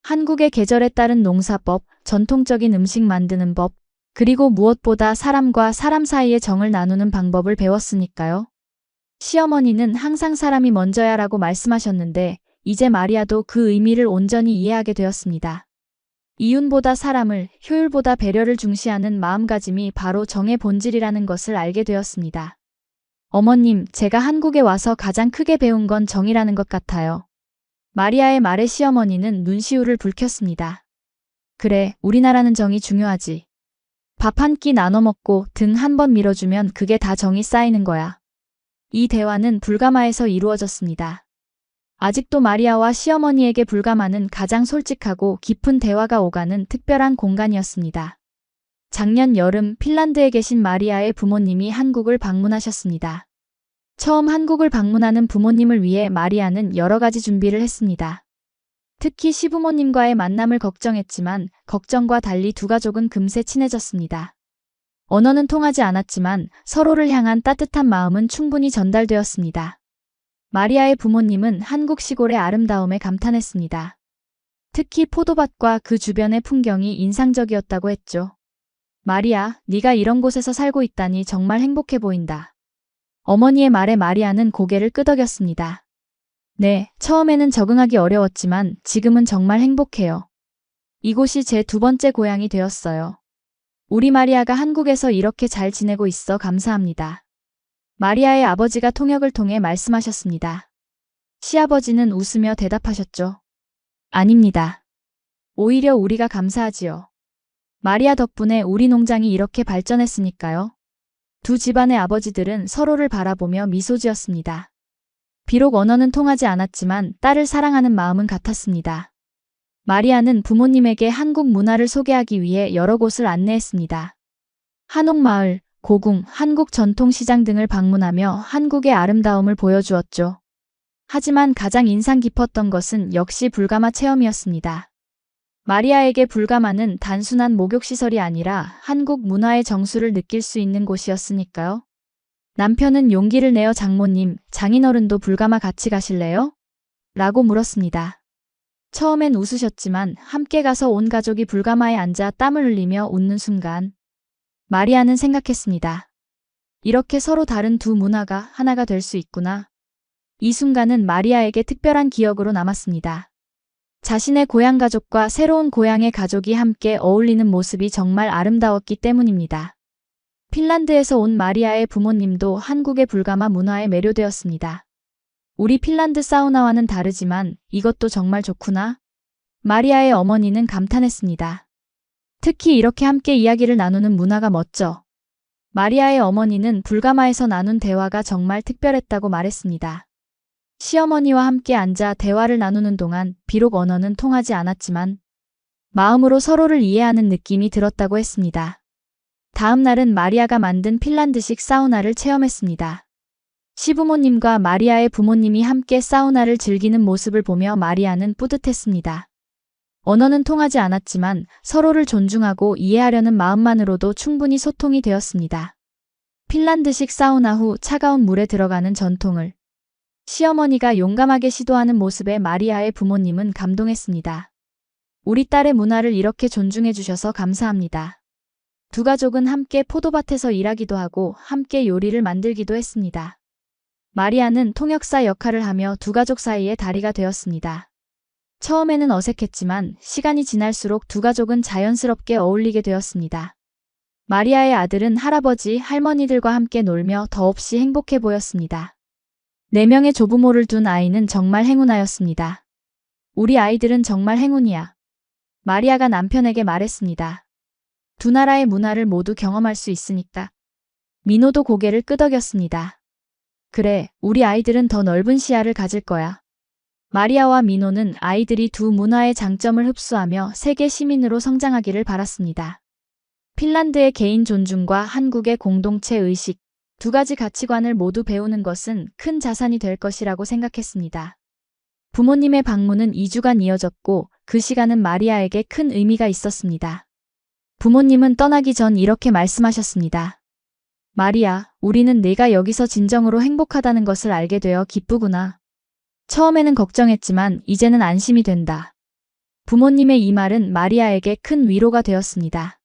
한국의 계절에 따른 농사법, 전통적인 음식 만드는 법, 그리고 무엇보다 사람과 사람 사이의 정을 나누는 방법을 배웠으니까요. 시어머니는 항상 사람이 먼저야라고 말씀하셨는데 이제 마리아도 그 의미를 온전히 이해하게 되었습니다. 이윤보다 사람을, 효율보다 배려를 중시하는 마음가짐이 바로 정의 본질이라는 것을 알게 되었습니다. 어머님, 제가 한국에 와서 가장 크게 배운 건 정이라는 것 같아요. 마리아의 말에 시어머니는 눈시울을 붉혔습니다. 그래, 우리나라는 정이 중요하지. 밥 한 끼 나눠 먹고 등 한 번 밀어주면 그게 다 정이 쌓이는 거야. 이 대화는 불가마에서 이루어졌습니다. 아직도 마리아와 시어머니에게 불가마는 가장 솔직하고 깊은 대화가 오가는 특별한 공간이었습니다. 작년 여름 핀란드에 계신 마리아의 부모님이 한국을 방문하셨습니다. 처음 한국을 방문하는 부모님을 위해 마리아는 여러 가지 준비를 했습니다. 특히 시부모님과의 만남을 걱정했지만 걱정과 달리 두 가족은 금세 친해졌습니다. 언어는 통하지 않았지만 서로를 향한 따뜻한 마음은 충분히 전달되었습니다. 마리아의 부모님은 한국 시골의 아름다움에 감탄했습니다. 특히 포도밭과 그 주변의 풍경이 인상적이었다고 했죠. 마리아, 네가 이런 곳에서 살고 있다니 정말 행복해 보인다. 어머니의 말에 마리아는 고개를 끄덕였습니다. 네, 처음에는 적응하기 어려웠지만 지금은 정말 행복해요. 이곳이 제 두 번째 고향이 되었어요. 우리 마리아가 한국에서 이렇게 잘 지내고 있어 감사합니다. 마리아의 아버지가 통역을 통해 말씀하셨습니다. 시아버지는 웃으며 대답하셨죠. 아닙니다. 오히려 우리가 감사하지요. 마리아 덕분에 우리 농장이 이렇게 발전했으니까요. 두 집안의 아버지들은 서로를 바라보며 미소 지었습니다. 비록 언어는 통하지 않았지만 딸을 사랑하는 마음은 같았습니다. 마리아는 부모님에게 한국 문화를 소개하기 위해 여러 곳을 안내했습니다. 한옥마을, 고궁, 한국 전통시장 등을 방문하며 한국의 아름다움을 보여주었죠. 하지만 가장 인상 깊었던 것은 역시 불가마 체험이었습니다. 마리아에게 불가마는 단순한 목욕시설이 아니라 한국 문화의 정수를 느낄 수 있는 곳이었으니까요. 남편은 용기를 내어 장모님, 장인어른도 불가마 같이 가실래요? 라고 물었습니다. 처음엔 웃으셨지만 함께 가서 온 가족이 불가마에 앉아 땀을 흘리며 웃는 순간 마리아는 생각했습니다. 이렇게 서로 다른 두 문화가 하나가 될 수 있구나. 이 순간은 마리아에게 특별한 기억으로 남았습니다. 자신의 고향 가족과 새로운 고향의 가족이 함께 어울리는 모습이 정말 아름다웠기 때문입니다. 핀란드에서 온 마리아의 부모님도 한국의 불가마 문화에 매료되었습니다. 우리 핀란드 사우나와는 다르지만 이것도 정말 좋구나. 마리아의 어머니는 감탄했습니다. 특히 이렇게 함께 이야기를 나누는 문화가 멋져. 마리아의 어머니는 불가마에서 나눈 대화가 정말 특별했다고 말했습니다. 시어머니와 함께 앉아 대화를 나누는 동안 비록 언어는 통하지 않았지만 마음으로 서로를 이해하는 느낌이 들었다고 했습니다. 다음 날은 마리아가 만든 핀란드식 사우나를 체험했습니다. 시부모님과 마리아의 부모님이 함께 사우나를 즐기는 모습을 보며 마리아는 뿌듯했습니다. 언어는 통하지 않았지만 서로를 존중하고 이해하려는 마음만으로도 충분히 소통이 되었습니다. 핀란드식 사우나 후 차가운 물에 들어가는 전통을 시어머니가 용감하게 시도하는 모습에 마리아의 부모님은 감동했습니다. 우리 딸의 문화를 이렇게 존중해 주셔서 감사합니다. 두 가족은 함께 포도밭에서 일하기도 하고 함께 요리를 만들기도 했습니다. 마리아는 통역사 역할을 하며 두 가족 사이의 다리가 되었습니다. 처음에는 어색했지만 시간이 지날수록 두 가족은 자연스럽게 어울리게 되었습니다. 마리아의 아들은 할아버지, 할머니들과 함께 놀며 더없이 행복해 보였습니다. 4명의 조부모를 둔 아이는 정말 행운아였습니다. 우리 아이들은 정말 행운이야. 마리아가 남편에게 말했습니다. 두 나라의 문화를 모두 경험할 수 있으니까. 민호도 고개를 끄덕였습니다. 그래, 우리 아이들은 더 넓은 시야를 가질 거야. 마리아와 민호는 아이들이 두 문화의 장점을 흡수하며 세계 시민으로 성장하기를 바랐습니다. 핀란드의 개인 존중과 한국의 공동체 의식, 두 가지 가치관을 모두 배우는 것은 큰 자산이 될 것이라고 생각했습니다. 부모님의 방문은 2주간 이어졌고 그 시간은 마리아에게 큰 의미가 있었습니다. 부모님은 떠나기 전 이렇게 말씀하셨습니다. 마리아, 우리는 네가 여기서 진정으로 행복하다는 것을 알게 되어 기쁘구나. 처음에는 걱정했지만 이제는 안심이 된다. 부모님의 이 말은 마리아에게 큰 위로가 되었습니다.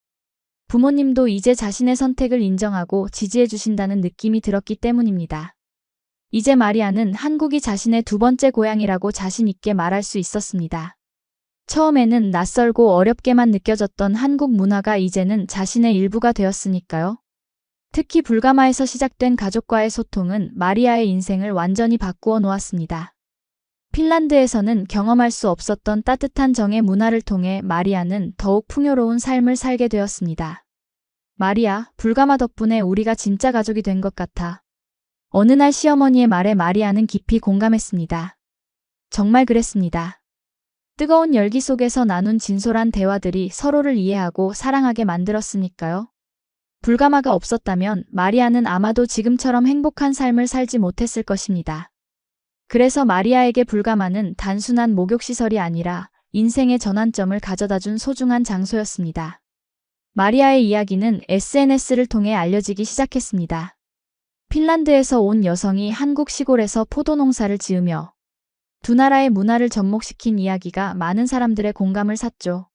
부모님도 이제 자신의 선택을 인정하고 지지해 주신다는 느낌이 들었기 때문입니다. 이제 마리아는 한국이 자신의 두 번째 고향이라고 자신 있게 말할 수 있었습니다. 처음에는 낯설고 어렵게만 느껴졌던 한국 문화가 이제는 자신의 일부가 되었으니까요. 특히 불가마에서 시작된 가족과의 소통은 마리아의 인생을 완전히 바꾸어 놓았습니다. 핀란드에서는 경험할 수 없었던 따뜻한 정의 문화를 통해 마리아는 더욱 풍요로운 삶을 살게 되었습니다. 마리아, 불가마 덕분에 우리가 진짜 가족이 된 것 같아. 어느 날 시어머니의 말에 마리아는 깊이 공감했습니다. 정말 그랬습니다. 뜨거운 열기 속에서 나눈 진솔한 대화들이 서로를 이해하고 사랑하게 만들었으니까요. 불가마가 없었다면 마리아는 아마도 지금처럼 행복한 삶을 살지 못했을 것입니다. 그래서 마리아에게 불가마는 단순한 목욕시설이 아니라 인생의 전환점을 가져다준 소중한 장소였습니다. 마리아의 이야기는 SNS를 통해 알려지기 시작했습니다. 핀란드에서 온 여성이 한국 시골에서 포도 농사를 지으며 두 나라의 문화를 접목시킨 이야기가 많은 사람들의 공감을 샀죠.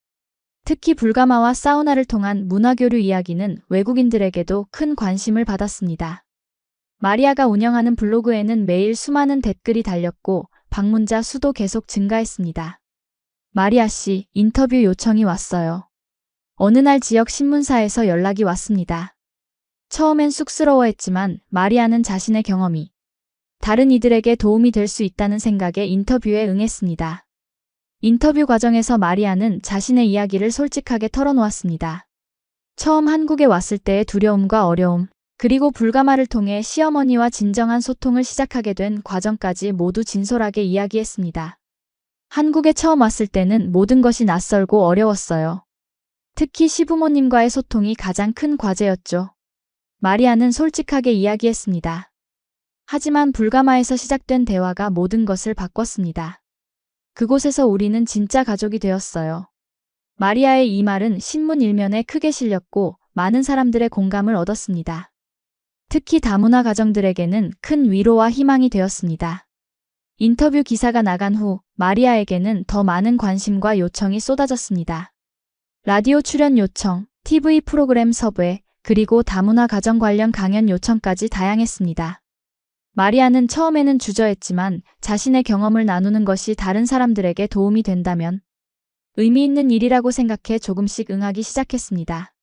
특히 불가마와 사우나를 통한 문화교류 이야기는 외국인들에게도 큰 관심을 받았습니다. 마리아가 운영하는 블로그에는 매일 수많은 댓글이 달렸고 방문자 수도 계속 증가했습니다. 마리아 씨, 인터뷰 요청이 왔어요. 어느 날 지역 신문사에서 연락이 왔습니다. 처음엔 쑥스러워했지만 마리아는 자신의 경험이 다른 이들에게 도움이 될 수 있다는 생각에 인터뷰에 응했습니다. 인터뷰 과정에서 마리아는 자신의 이야기를 솔직하게 털어놓았습니다. 처음 한국에 왔을 때의 두려움과 어려움, 그리고 불가마를 통해 시어머니와 진정한 소통을 시작하게 된 과정까지 모두 진솔하게 이야기했습니다. 한국에 처음 왔을 때는 모든 것이 낯설고 어려웠어요. 특히 시부모님과의 소통이 가장 큰 과제였죠. 마리아는 솔직하게 이야기했습니다. 하지만 불가마에서 시작된 대화가 모든 것을 바꿨습니다. 그곳에서 우리는 진짜 가족이 되었어요. 마리아의 이 말은 신문 일면에 크게 실렸고 많은 사람들의 공감을 얻었습니다. 특히 다문화 가정들에게는 큰 위로와 희망이 되었습니다. 인터뷰 기사가 나간 후 마리아에게는 더 많은 관심과 요청이 쏟아졌습니다. 라디오 출연 요청, TV 프로그램 섭외, 그리고 다문화 가정 관련 강연 요청까지 다양했습니다. 마리아는 처음에는 주저했지만 자신의 경험을 나누는 것이 다른 사람들에게 도움이 된다면 의미 있는 일이라고 생각해 조금씩 응하기 시작했습니다.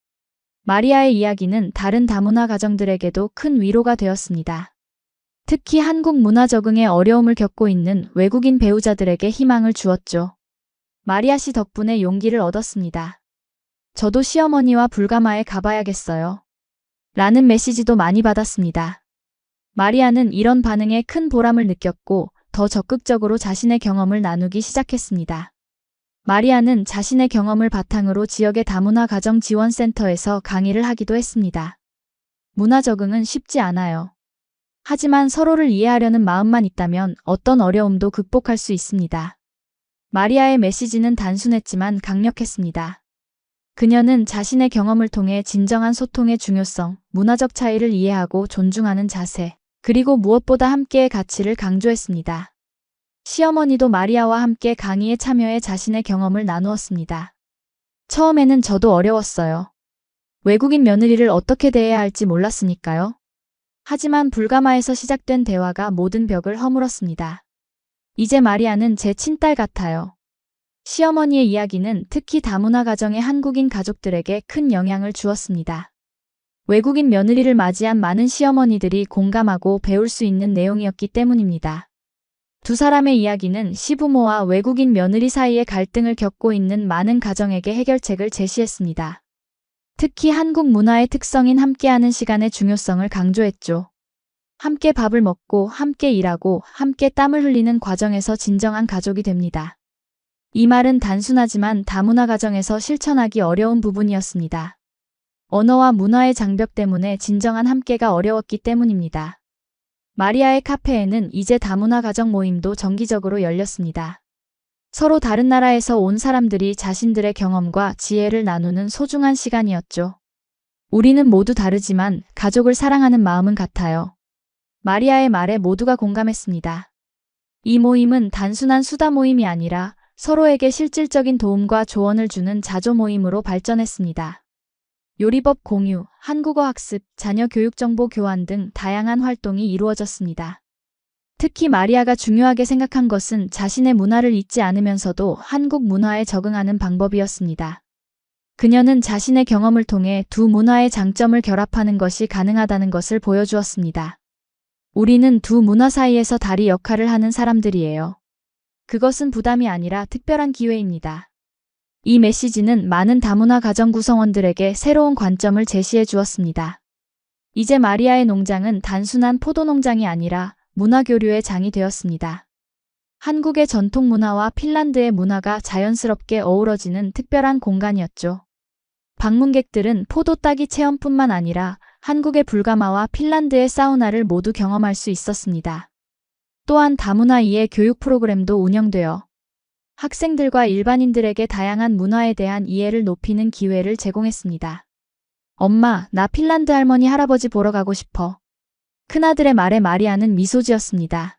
마리아의 이야기는 다른 다문화 가정들에게도 큰 위로가 되었습니다. 특히 한국 문화 적응에 어려움을 겪고 있는 외국인 배우자들에게 희망을 주었죠. 마리아 씨 덕분에 용기를 얻었습니다. 저도 시어머니와 불가마에 가봐야겠어요. 라는 메시지도 많이 받았습니다. 마리아는 이런 반응에 큰 보람을 느꼈고 더 적극적으로 자신의 경험을 나누기 시작했습니다. 마리아는 자신의 경험을 바탕으로 지역의 다문화 가정 지원센터에서 강의를 하기도 했습니다. 문화 적응은 쉽지 않아요. 하지만 서로를 이해하려는 마음만 있다면 어떤 어려움도 극복할 수 있습니다. 마리아의 메시지는 단순했지만 강력했습니다. 그녀는 자신의 경험을 통해 진정한 소통의 중요성, 문화적 차이를 이해하고 존중하는 자세, 그리고 무엇보다 함께의 가치를 강조했습니다. 시어머니도 마리아와 함께 강의에 참여해 자신의 경험을 나누었습니다. 처음에는 저도 어려웠어요. 외국인 며느리를 어떻게 대해야 할지 몰랐으니까요. 하지만 불가마에서 시작된 대화가 모든 벽을 허물었습니다. 이제 마리아는 제 친딸 같아요. 시어머니의 이야기는 특히 다문화 가정의 한국인 가족들에게 큰 영향을 주었습니다. 외국인 며느리를 맞이한 많은 시어머니들이 공감하고 배울 수 있는 내용이었기 때문입니다. 두 사람의 이야기는 시부모와 외국인 며느리 사이의 갈등을 겪고 있는 많은 가정에게 해결책을 제시했습니다. 특히 한국 문화의 특성인 함께하는 시간의 중요성을 강조했죠. 함께 밥을 먹고 함께 일하고 함께 땀을 흘리는 과정에서 진정한 가족이 됩니다. 이 말은 단순하지만 다문화 가정에서 실천하기 어려운 부분이었습니다. 언어와 문화의 장벽 때문에 진정한 함께가 어려웠기 때문입니다. 마리아의 카페에는 이제 다문화 가정 모임도 정기적으로 열렸습니다. 서로 다른 나라에서 온 사람들이 자신들의 경험과 지혜를 나누는 소중한 시간이었죠. 우리는 모두 다르지만 가족을 사랑하는 마음은 같아요. 마리아의 말에 모두가 공감했습니다. 이 모임은 단순한 수다 모임이 아니라 서로에게 실질적인 도움과 조언을 주는 자조 모임으로 발전했습니다. 요리법 공유, 한국어 학습, 자녀 교육 정보 교환 등 다양한 활동이 이루어졌습니다. 특히 마리아가 중요하게 생각한 것은 자신의 문화를 잊지 않으면서도 한국 문화에 적응하는 방법이었습니다. 그녀는 자신의 경험을 통해 두 문화의 장점을 결합하는 것이 가능하다는 것을 보여주었습니다. 우리는 두 문화 사이에서 다리 역할을 하는 사람들이에요. 그것은 부담이 아니라 특별한 기회입니다. 이 메시지는 많은 다문화 가정 구성원들에게 새로운 관점을 제시해 주었습니다. 이제 마리아의 농장은 단순한 포도 농장이 아니라 문화교류의 장이 되었습니다. 한국의 전통 문화와 핀란드의 문화가 자연스럽게 어우러지는 특별한 공간이었죠. 방문객들은 포도 따기 체험뿐만 아니라 한국의 불가마와 핀란드의 사우나를 모두 경험할 수 있었습니다. 또한 다문화 이해 교육 프로그램도 운영되어 학생들과 일반인들에게 다양한 문화에 대한 이해를 높이는 기회를 제공했습니다. 엄마, 나 핀란드 할머니 할아버지 보러 가고 싶어. 큰아들의 말에 마리아는 미소 지었습니다.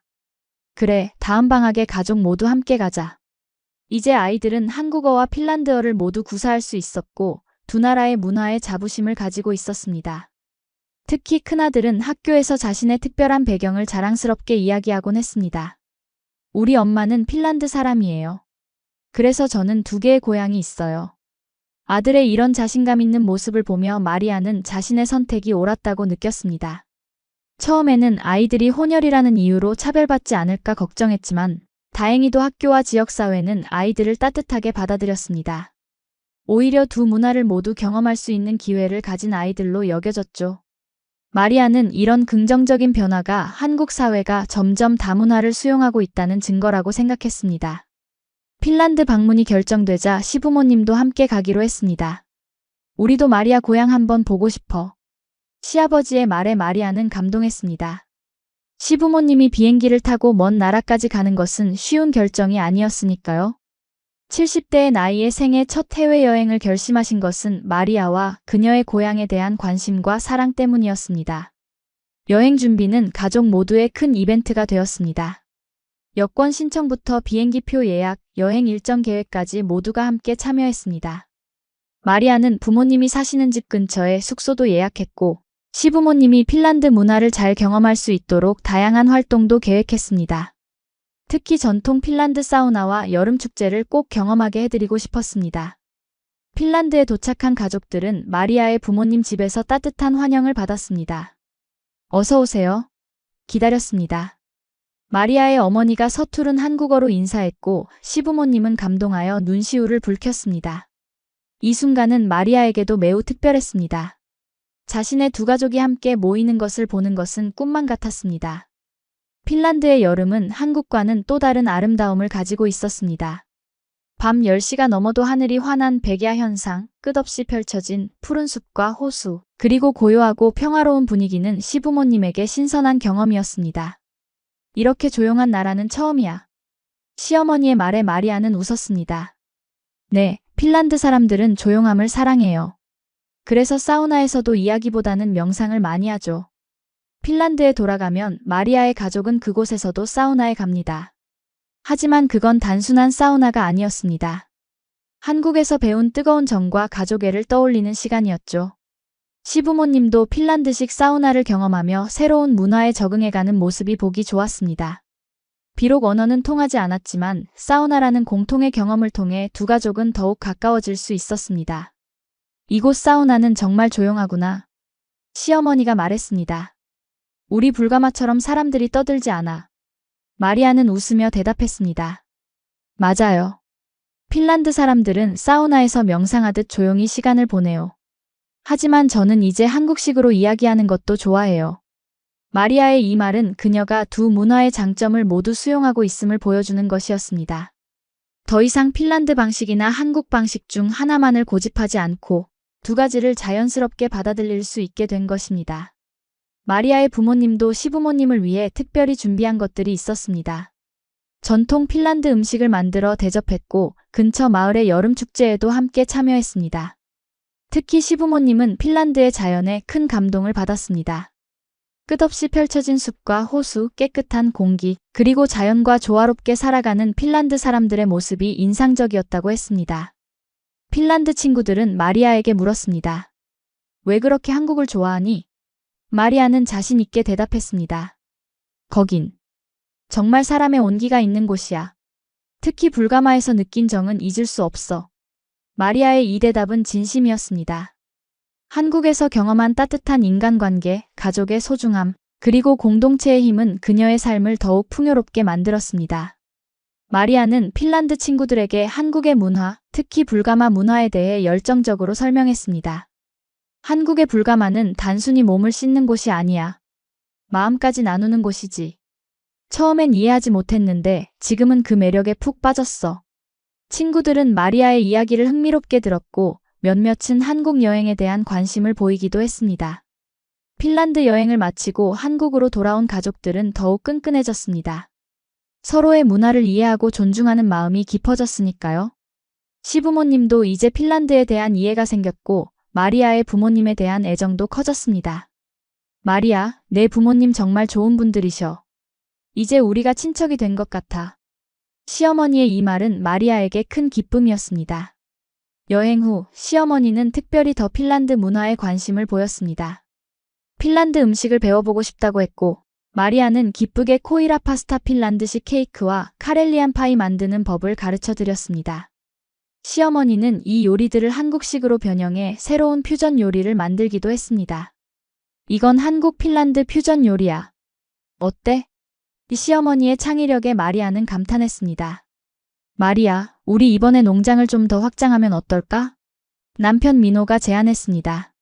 그래, 다음 방학에 가족 모두 함께 가자. 이제 아이들은 한국어와 핀란드어를 모두 구사할 수 있었고 두 나라의 문화에 자부심을 가지고 있었습니다. 특히 큰아들은 학교에서 자신의 특별한 배경을 자랑스럽게 이야기하곤 했습니다. 우리 엄마는 핀란드 사람이에요. 그래서 저는 두 개의 고향이 있어요. 아들의 이런 자신감 있는 모습을 보며 마리아는 자신의 선택이 옳았다고 느꼈습니다. 처음에는 아이들이 혼혈이라는 이유로 차별받지 않을까 걱정했지만 다행히도 학교와 지역사회는 아이들을 따뜻하게 받아들였습니다. 오히려 두 문화를 모두 경험할 수 있는 기회를 가진 아이들로 여겨졌죠. 마리아는 이런 긍정적인 변화가 한국 사회가 점점 다문화를 수용하고 있다는 증거라고 생각했습니다. 핀란드 방문이 결정되자 시부모님도 함께 가기로 했습니다. 우리도 마리아 고향 한번 보고 싶어. 시아버지의 말에 마리아는 감동했습니다. 시부모님이 비행기를 타고 먼 나라까지 가는 것은 쉬운 결정이 아니었으니까요. 70대의 나이에 생애 첫 해외여행을 결심하신 것은 마리아와 그녀의 고향에 대한 관심과 사랑 때문이었습니다. 여행 준비는 가족 모두의 큰 이벤트가 되었습니다. 여권 신청부터 비행기표 예약, 여행 일정 계획까지 모두가 함께 참여했습니다. 마리아는 부모님이 사시는 집 근처에 숙소도 예약했고 시부모님이 핀란드 문화를 잘 경험할 수 있도록 다양한 활동도 계획했습니다. 특히 전통 핀란드 사우나와 여름 축제를 꼭 경험하게 해드리고 싶었습니다. 핀란드에 도착한 가족들은 마리아의 부모님 집에서 따뜻한 환영을 받았습니다. 어서 오세요. 기다렸습니다. 마리아의 어머니가 서투른 한국어로 인사했고 시부모님은 감동하여 눈시울을 붉혔습니다. 이 순간은 마리아에게도 매우 특별했습니다. 자신의 두 가족이 함께 모이는 것을 보는 것은 꿈만 같았습니다. 핀란드의 여름은 한국과는 또 다른 아름다움을 가지고 있었습니다. 밤 10시가 넘어도 하늘이 환한 백야 현상, 끝없이 펼쳐진 푸른 숲과 호수, 그리고 고요하고 평화로운 분위기는 시부모님에게 신선한 경험이었습니다. 이렇게 조용한 나라는 처음이야. 시어머니의 말에 마리아는 웃었습니다. 네, 핀란드 사람들은 조용함을 사랑해요. 그래서 사우나에서도 이야기보다는 명상을 많이 하죠. 핀란드에 돌아가면 마리아의 가족은 그곳에서도 사우나에 갑니다. 하지만 그건 단순한 사우나가 아니었습니다. 한국에서 배운 뜨거운 정과 가족애를 떠올리는 시간이었죠. 시부모님도 핀란드식 사우나를 경험하며 새로운 문화에 적응해가는 모습이 보기 좋았습니다. 비록 언어는 통하지 않았지만 사우나라는 공통의 경험을 통해 두 가족은 더욱 가까워질 수 있었습니다. 이곳 사우나는 정말 조용하구나. 시어머니가 말했습니다. 우리 불가마처럼 사람들이 떠들지 않아. 마리아는 웃으며 대답했습니다. 맞아요. 핀란드 사람들은 사우나에서 명상하듯 조용히 시간을 보내요. 하지만 저는 이제 한국식으로 이야기하는 것도 좋아해요. 마리아의 이 말은 그녀가 두 문화의 장점을 모두 수용하고 있음을 보여주는 것이었습니다. 더 이상 핀란드 방식이나 한국 방식 중 하나만을 고집하지 않고 두 가지를 자연스럽게 받아들일 수 있게 된 것입니다. 마리아의 부모님도 시부모님을 위해 특별히 준비한 것들이 있었습니다. 전통 핀란드 음식을 만들어 대접했고 근처 마을의 여름 축제에도 함께 참여했습니다. 특히 시부모님은 핀란드의 자연에 큰 감동을 받았습니다. 끝없이 펼쳐진 숲과 호수, 깨끗한 공기, 그리고 자연과 조화롭게 살아가는 핀란드 사람들의 모습이 인상적이었다고 했습니다. 핀란드 친구들은 마리아에게 물었습니다. 왜 그렇게 한국을 좋아하니? 마리아는 자신 있게 대답했습니다. 거긴 정말 사람의 온기가 있는 곳이야. 특히 불가마에서 느낀 정은 잊을 수 없어. 마리아의 이 대답은 진심이었습니다. 한국에서 경험한 따뜻한 인간관계, 가족의 소중함, 그리고 공동체의 힘은 그녀의 삶을 더욱 풍요롭게 만들었습니다. 마리아는 핀란드 친구들에게 한국의 문화, 특히 불가마 문화에 대해 열정적으로 설명했습니다. 한국의 불가마는 단순히 몸을 씻는 곳이 아니야. 마음까지 나누는 곳이지. 처음엔 이해하지 못했는데 지금은 그 매력에 푹 빠졌어. 친구들은 마리아의 이야기를 흥미롭게 들었고 몇몇은 한국 여행에 대한 관심을 보이기도 했습니다. 핀란드 여행을 마치고 한국으로 돌아온 가족들은 더욱 끈끈해졌습니다. 서로의 문화를 이해하고 존중하는 마음이 깊어졌으니까요. 시부모님도 이제 핀란드에 대한 이해가 생겼고 마리아의 부모님에 대한 애정도 커졌습니다. 마리아, 내 부모님 정말 좋은 분들이셔. 이제 우리가 친척이 된 것 같아. 시어머니의 이 말은 마리아에게 큰 기쁨이었습니다. 여행 후 시어머니는 특별히 더 핀란드 문화에 관심을 보였습니다. 핀란드 음식을 배워보고 싶다고 했고 마리아는 기쁘게 코이라 파스타 핀란드식 케이크와 카렐리안 파이 만드는 법을 가르쳐 드렸습니다. 시어머니는 이 요리들을 한국식으로 변형해 새로운 퓨전 요리를 만들기도 했습니다. 이건 한국 핀란드 퓨전 요리야. 어때? 시어머니의 창의력에 마리아는 감탄했습니다. 마리아, 우리 이번에 농장을 좀 더 확장하면 어떨까? 남편 민호가 제안했습니다.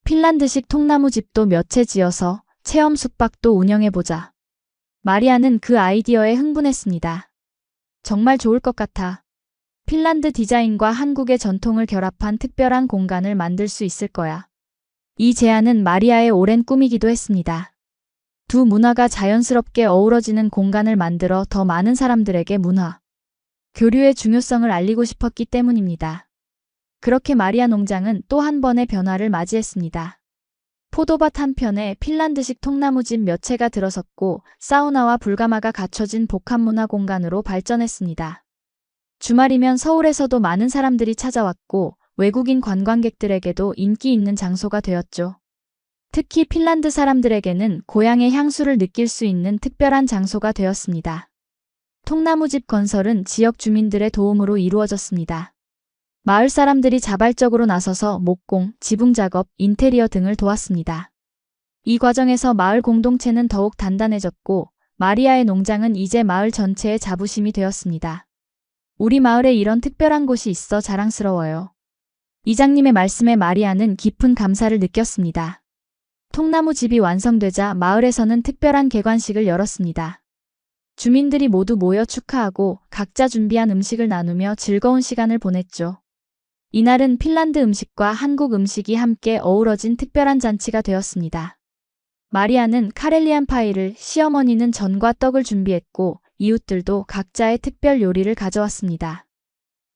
핀란드식 통나무집도 몇 채 지어서 체험 숙박도 운영해보자. 마리아는 그 아이디어에 흥분했습니다. 정말 좋을 것 같아. 핀란드 디자인과 한국의 전통을 결합한 특별한 공간을 만들 수 있을 거야. 이 제안은 마리아의 오랜 꿈이기도 했습니다. 두 문화가 자연스럽게 어우러지는 공간을 만들어 더 많은 사람들에게 문화, 교류의 중요성을 알리고 싶었기 때문입니다. 그렇게 마리아 농장은 또 한 번의 변화를 맞이했습니다. 포도밭 한편에 핀란드식 통나무집 몇 채가 들어섰고 사우나와 불가마가 갖춰진 복합문화 공간으로 발전했습니다. 주말이면 서울에서도 많은 사람들이 찾아왔고 외국인 관광객들에게도 인기 있는 장소가 되었죠. 특히 핀란드 사람들에게는 고향의 향수를 느낄 수 있는 특별한 장소가 되었습니다. 통나무집 건설은 지역 주민들의 도움으로 이루어졌습니다. 마을 사람들이 자발적으로 나서서 목공, 지붕 작업, 인테리어 등을 도왔습니다. 이 과정에서 마을 공동체는 더욱 단단해졌고 마리아의 농장은 이제 마을 전체의 자부심이 되었습니다. 우리 마을에 이런 특별한 곳이 있어 자랑스러워요. 이장님의 말씀에 마리아는 깊은 감사를 느꼈습니다. 통나무 집이 완성되자 마을에서는 특별한 개관식을 열었습니다. 주민들이 모두 모여 축하하고 각자 준비한 음식을 나누며 즐거운 시간을 보냈죠. 이날은 핀란드 음식과 한국 음식이 함께 어우러진 특별한 잔치가 되었습니다. 마리아는 카렐리안 파이를, 시어머니는 전과 떡을 준비했고 이웃들도 각자의 특별 요리를 가져왔습니다.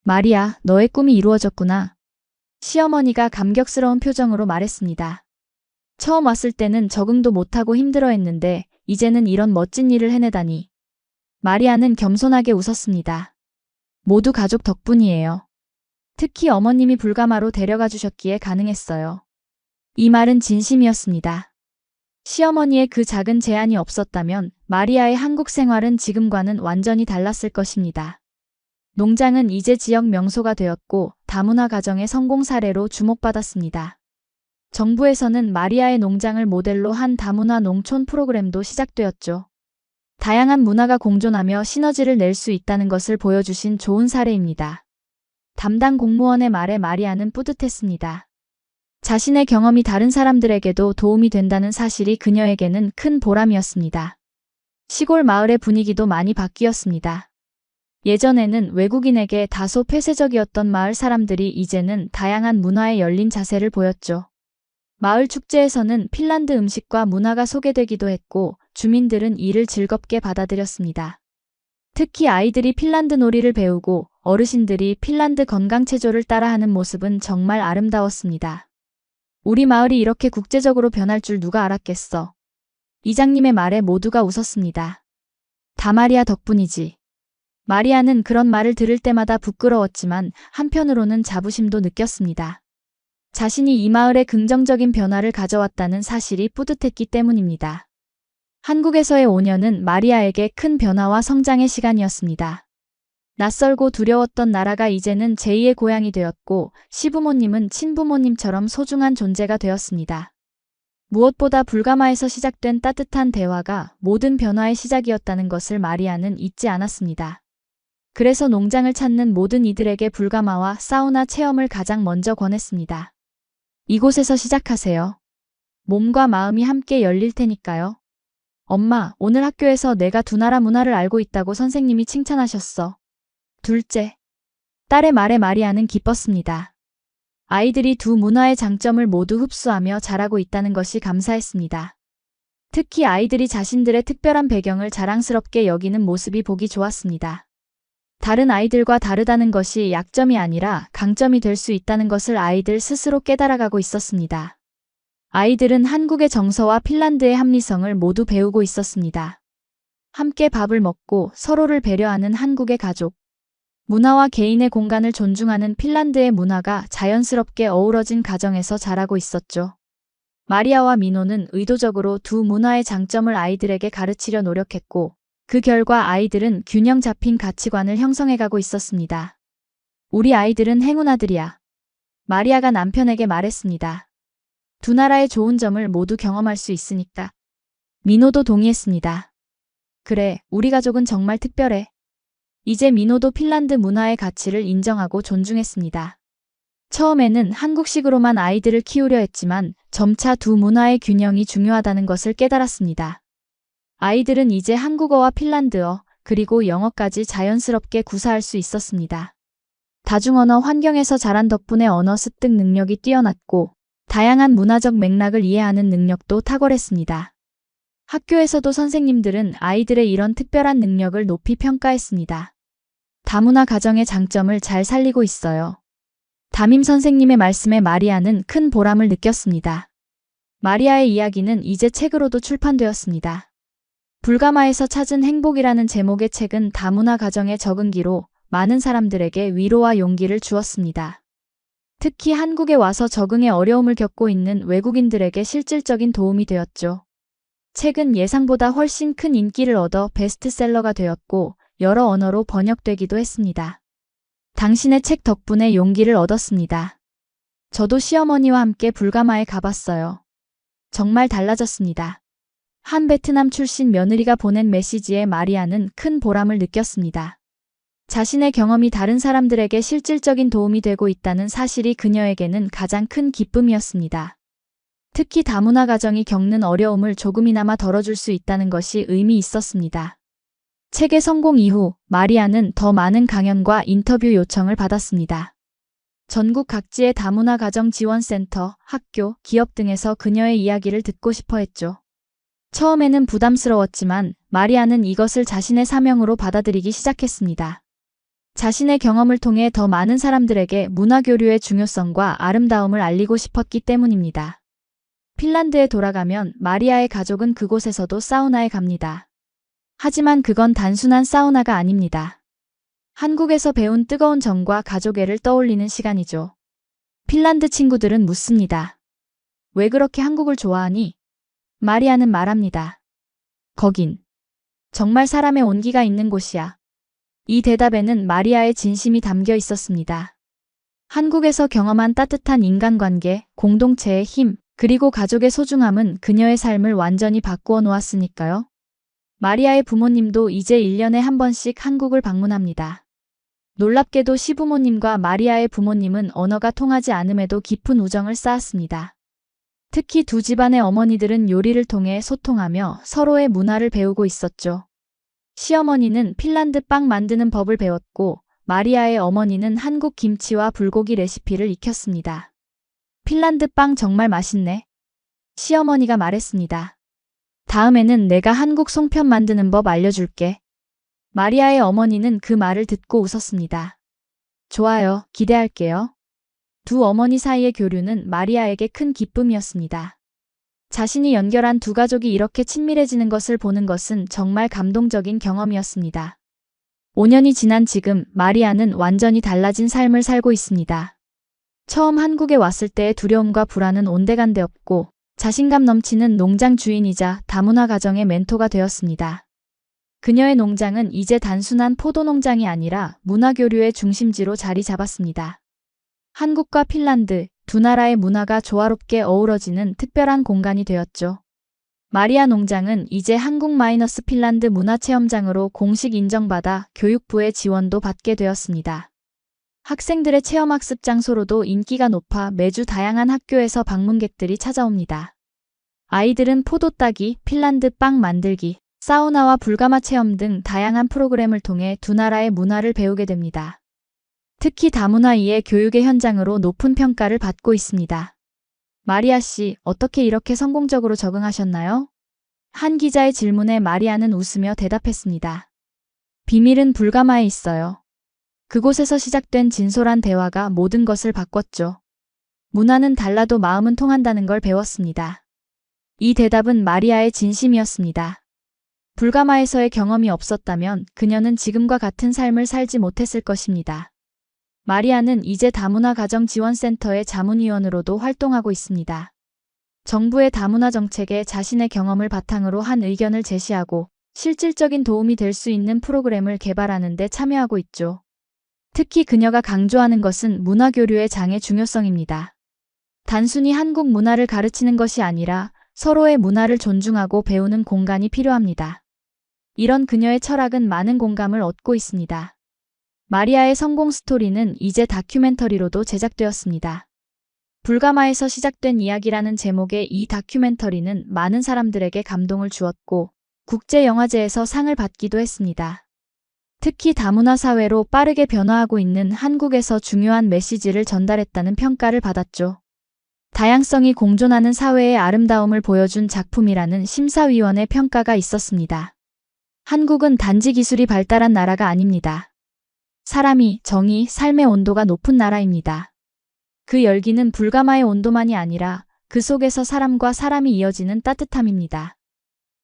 마리아, 너의 꿈이 이루어졌구나. 시어머니가 감격스러운 표정으로 말했습니다. 처음 왔을 때는 적응도 못하고 힘들어했는데 이제는 이런 멋진 일을 해내다니. 마리아는 겸손하게 웃었습니다. 모두 가족 덕분이에요. 특히 어머님이 불가마로 데려가 주셨기에 가능했어요. 이 말은 진심이었습니다. 시어머니의 그 작은 제안이 없었다면 마리아의 한국 생활은 지금과는 완전히 달랐을 것입니다. 농장은 이제 지역 명소가 되었고 다문화 가정의 성공 사례로 주목받았습니다. 정부에서는 마리아의 농장을 모델로 한 다문화 농촌 프로그램도 시작되었죠. 다양한 문화가 공존하며 시너지를 낼 수 있다는 것을 보여주신 좋은 사례입니다. 담당 공무원의 말에 마리아는 뿌듯했습니다. 자신의 경험이 다른 사람들에게도 도움이 된다는 사실이 그녀에게는 큰 보람이었습니다. 시골 마을의 분위기도 많이 바뀌었습니다. 예전에는 외국인에게 다소 폐쇄적이었던 마을 사람들이 이제는 다양한 문화에 열린 자세를 보였죠. 마을 축제에서는 핀란드 음식과 문화가 소개되기도 했고 주민들은 이를 즐겁게 받아들였습니다. 특히 아이들이 핀란드 놀이를 배우고 어르신들이 핀란드 건강체조를 따라하는 모습은 정말 아름다웠습니다. 우리 마을이 이렇게 국제적으로 변할 줄 누가 알았겠어. 이장님의 말에 모두가 웃었습니다. 다 마리아 덕분이지. 마리아는 그런 말을 들을 때마다 부끄러웠지만 한편으로는 자부심도 느꼈습니다. 자신이 이 마을에 긍정적인 변화를 가져왔다는 사실이 뿌듯했기 때문입니다. 한국에서의 5년은 마리아에게 큰 변화와 성장의 시간이었습니다. 낯설고 두려웠던 나라가 이제는 제2의 고향이 되었고 시부모님은 친부모님처럼 소중한 존재가 되었습니다. 무엇보다 불가마에서 시작된 따뜻한 대화가 모든 변화의 시작이었다는 것을 마리아는 잊지 않았습니다. 그래서 농장을 찾는 모든 이들에게 불가마와 사우나 체험을 가장 먼저 권했습니다. 이곳에서 시작하세요. 몸과 마음이 함께 열릴 테니까요. 엄마, 오늘 학교에서 내가 두 나라 문화를 알고 있다고 선생님이 칭찬하셨어. 둘째, 딸의 말에 마리아는 기뻤습니다. 아이들이 두 문화의 장점을 모두 흡수하며 자라고 있다는 것이 감사했습니다. 특히 아이들이 자신들의 특별한 배경을 자랑스럽게 여기는 모습이 보기 좋았습니다. 다른 아이들과 다르다는 것이 약점이 아니라 강점이 될 수 있다는 것을 아이들 스스로 깨달아가고 있었습니다. 아이들은 한국의 정서와 핀란드의 합리성을 모두 배우고 있었습니다. 함께 밥을 먹고 서로를 배려하는 한국의 가족. 문화와 개인의 공간을 존중하는 핀란드의 문화가 자연스럽게 어우러진 가정에서 자라고 있었죠. 마리아와 미노는 의도적으로 두 문화의 장점을 아이들에게 가르치려 노력했고 그 결과 아이들은 균형 잡힌 가치관을 형성해가고 있었습니다. 우리 아이들은 행운아들이야. 마리아가 남편에게 말했습니다. 두 나라의 좋은 점을 모두 경험할 수 있으니까. 미노도 동의했습니다. 그래, 우리 가족은 정말 특별해. 이제 미노도 핀란드 문화의 가치를 인정하고 존중했습니다. 처음에는 한국식으로만 아이들을 키우려 했지만 점차 두 문화의 균형이 중요하다는 것을 깨달았습니다. 아이들은 이제 한국어와 핀란드어, 그리고 영어까지 자연스럽게 구사할 수 있었습니다. 다중언어 환경에서 자란 덕분에 언어 습득 능력이 뛰어났고 다양한 문화적 맥락을 이해하는 능력도 탁월했습니다. 학교에서도 선생님들은 아이들의 이런 특별한 능력을 높이 평가했습니다. 다문화 가정의 장점을 잘 살리고 있어요. 담임 선생님의 말씀에 마리아는 큰 보람을 느꼈습니다. 마리아의 이야기는 이제 책으로도 출판되었습니다. 불가마에서 찾은 행복이라는 제목의 책은 다문화 가정의 적응기로 많은 사람들에게 위로와 용기를 주었습니다. 특히 한국에 와서 적응에 어려움을 겪고 있는 외국인들에게 실질적인 도움이 되었죠. 책은 예상보다 훨씬 큰 인기를 얻어 베스트셀러가 되었고 여러 언어로 번역되기도 했습니다. 당신의 책 덕분에 용기를 얻었습니다. 저도 시어머니와 함께 불가마에 가봤어요. 정말 달라졌습니다. 한 베트남 출신 며느리가 보낸 메시지에 마리아는 큰 보람을 느꼈습니다. 자신의 경험이 다른 사람들에게 실질적인 도움이 되고 있다는 사실이 그녀에게는 가장 큰 기쁨이었습니다. 특히 다문화 가정이 겪는 어려움을 조금이나마 덜어줄 수 있다는 것이 의미 있었습니다. 책의 성공 이후 마리아는 더 많은 강연과 인터뷰 요청을 받았습니다. 전국 각지의 다문화 가정 지원센터, 학교, 기업 등에서 그녀의 이야기를 듣고 싶어 했죠. 처음에는 부담스러웠지만 마리아는 이것을 자신의 사명으로 받아들이기 시작했습니다. 자신의 경험을 통해 더 많은 사람들에게 문화교류의 중요성과 아름다움을 알리고 싶었기 때문입니다. 핀란드에 돌아가면 마리아의 가족은 그곳에서도 사우나에 갑니다. 하지만 그건 단순한 사우나가 아닙니다. 한국에서 배운 뜨거운 정과 가족애를 떠올리는 시간이죠. 핀란드 친구들은 묻습니다. 왜 그렇게 한국을 좋아하니? 마리아는 말합니다. 거긴 정말 사람의 온기가 있는 곳이야. 이 대답에는 마리아의 진심이 담겨 있었습니다. 한국에서 경험한 따뜻한 인간관계, 공동체의 힘, 그리고 가족의 소중함은 그녀의 삶을 완전히 바꾸어 놓았으니까요. 마리아의 부모님도 이제 1년에 한 번씩 한국을 방문합니다. 놀랍게도 시부모님과 마리아의 부모님은 언어가 통하지 않음에도 깊은 우정을 쌓았습니다. 특히 두 집안의 어머니들은 요리를 통해 소통하며 서로의 문화를 배우고 있었죠. 시어머니는 핀란드 빵 만드는 법을 배웠고 마리아의 어머니는 한국 김치와 불고기 레시피를 익혔습니다. 핀란드 빵 정말 맛있네. 시어머니가 말했습니다. 다음에는 내가 한국 송편 만드는 법 알려줄게. 마리아의 어머니는 그 말을 듣고 웃었습니다. 좋아요, 기대할게요. 두 어머니 사이의 교류는 마리아에게 큰 기쁨이었습니다. 자신이 연결한 두 가족이 이렇게 친밀해지는 것을 보는 것은 정말 감동적인 경험이었습니다. 5년이 지난 지금 마리아는 완전히 달라진 삶을 살고 있습니다. 처음 한국에 왔을 때의 두려움과 불안은 온데간데 없고 자신감 넘치는 농장 주인이자 다문화 가정의 멘토가 되었습니다. 그녀의 농장은 이제 단순한 포도 농장이 아니라 문화교류의 중심지로 자리 잡았습니다. 한국과 핀란드, 두 나라의 문화가 조화롭게 어우러지는 특별한 공간이 되었죠. 마리아 농장은 이제 한국-핀란드 문화체험장으로 공식 인정받아 교육부의 지원도 받게 되었습니다. 학생들의 체험학습 장소로도 인기가 높아 매주 다양한 학교에서 방문객들이 찾아옵니다. 아이들은 포도 따기, 핀란드 빵 만들기, 사우나와 불가마 체험 등 다양한 프로그램을 통해 두 나라의 문화를 배우게 됩니다. 특히 다문화 이해 교육의 현장으로 높은 평가를 받고 있습니다. 마리아 씨, 어떻게 이렇게 성공적으로 적응하셨나요? 한 기자의 질문에 마리아는 웃으며 대답했습니다. 비밀은 불가마에 있어요. 그곳에서 시작된 진솔한 대화가 모든 것을 바꿨죠. 문화는 달라도 마음은 통한다는 걸 배웠습니다. 이 대답은 마리아의 진심이었습니다. 불가마에서의 경험이 없었다면 그녀는 지금과 같은 삶을 살지 못했을 것입니다. 마리아는 이제 다문화 가정지원센터의 자문위원으로도 활동하고 있습니다. 정부의 다문화 정책에 자신의 경험을 바탕으로 한 의견을 제시하고 실질적인 도움이 될 수 있는 프로그램을 개발하는 데 참여하고 있죠. 특히 그녀가 강조하는 것은 문화교류의 장의 중요성입니다. 단순히 한국 문화를 가르치는 것이 아니라 서로의 문화를 존중하고 배우는 공간이 필요합니다. 이런 그녀의 철학은 많은 공감을 얻고 있습니다. 마리아의 성공 스토리는 이제 다큐멘터리로도 제작되었습니다. 불가마에서 시작된 이야기라는 제목의 이 다큐멘터리는 많은 사람들에게 감동을 주었고 국제영화제에서 상을 받기도 했습니다. 특히 다문화 사회로 빠르게 변화하고 있는 한국에서 중요한 메시지를 전달했다는 평가를 받았죠. 다양성이 공존하는 사회의 아름다움을 보여준 작품이라는 심사위원의 평가가 있었습니다. 한국은 단지 기술이 발달한 나라가 아닙니다. 사람이, 정의, 삶의 온도가 높은 나라입니다. 그 열기는 불가마의 온도만이 아니라 그 속에서 사람과 사람이 이어지는 따뜻함입니다.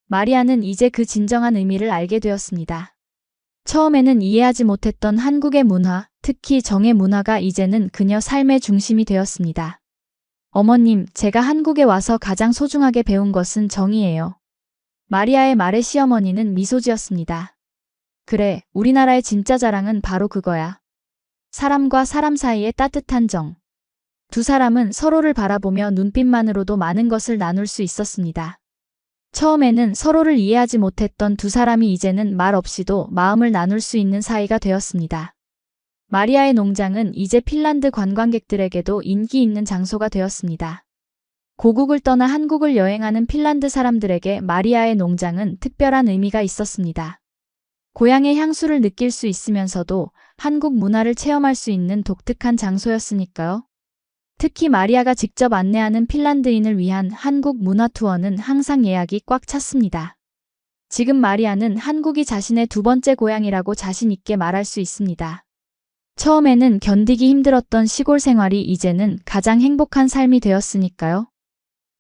마리아는 이제 그 진정한 의미를 알게 되었습니다. 처음에는 이해하지 못했던 한국의 문화, 특히 정의 문화가 이제는 그녀 삶의 중심이 되었습니다. 어머님, 제가 한국에 와서 가장 소중하게 배운 것은 정의예요. 마리아의 말에 시어머니는 미소 지었습니다. 그래, 우리나라의 진짜 자랑은 바로 그거야. 사람과 사람 사이의 따뜻한 정. 두 사람은 서로를 바라보며 눈빛만으로도 많은 것을 나눌 수 있었습니다. 처음에는 서로를 이해하지 못했던 두 사람이 이제는 말 없이도 마음을 나눌 수 있는 사이가 되었습니다. 마리아의 농장은 이제 핀란드 관광객들에게도 인기 있는 장소가 되었습니다. 고국을 떠나 한국을 여행하는 핀란드 사람들에게 마리아의 농장은 특별한 의미가 있었습니다. 고향의 향수를 느낄 수 있으면서도 한국 문화를 체험할 수 있는 독특한 장소였으니까요. 특히 마리아가 직접 안내하는 핀란드인을 위한 한국 문화 투어는 항상 예약이 꽉 찼습니다. 지금 마리아는 한국이 자신의 두 번째 고향이라고 자신 있게 말할 수 있습니다. 처음에는 견디기 힘들었던 시골 생활이 이제는 가장 행복한 삶이 되었으니까요.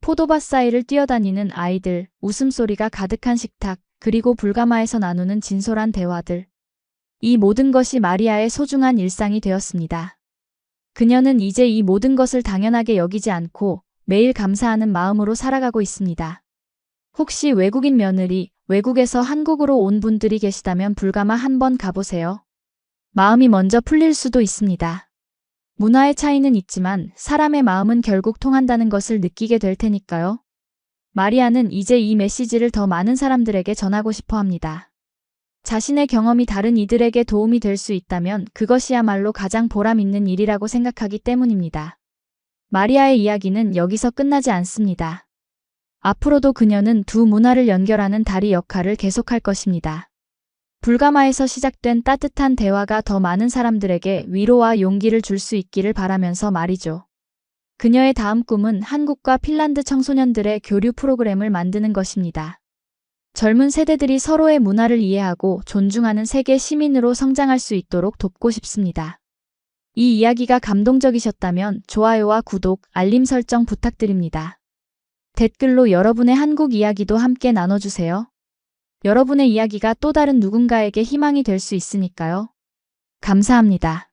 포도밭 사이를 뛰어다니는 아이들, 웃음소리가 가득한 식탁, 그리고 불가마에서 나누는 진솔한 대화들. 이 모든 것이 마리아의 소중한 일상이 되었습니다. 그녀는 이제 이 모든 것을 당연하게 여기지 않고 매일 감사하는 마음으로 살아가고 있습니다. 혹시 외국인 며느리, 외국에서 한국으로 온 분들이 계시다면 불가마 한번 가보세요. 마음이 먼저 풀릴 수도 있습니다. 문화의 차이는 있지만 사람의 마음은 결국 통한다는 것을 느끼게 될 테니까요. 마리아는 이제 이 메시지를 더 많은 사람들에게 전하고 싶어 합니다. 자신의 경험이 다른 이들에게 도움이 될 수 있다면 그것이야말로 가장 보람 있는 일이라고 생각하기 때문입니다. 마리아의 이야기는 여기서 끝나지 않습니다. 앞으로도 그녀는 두 문화를 연결하는 다리 역할을 계속할 것입니다. 불가마에서 시작된 따뜻한 대화가 더 많은 사람들에게 위로와 용기를 줄 수 있기를 바라면서 말이죠. 그녀의 다음 꿈은 한국과 핀란드 청소년들의 교류 프로그램을 만드는 것입니다. 젊은 세대들이 서로의 문화를 이해하고 존중하는 세계 시민으로 성장할 수 있도록 돕고 싶습니다. 이 이야기가 감동적이셨다면 좋아요와 구독, 알림 설정 부탁드립니다. 댓글로 여러분의 한국 이야기도 함께 나눠주세요. 여러분의 이야기가 또 다른 누군가에게 희망이 될 수 있으니까요. 감사합니다.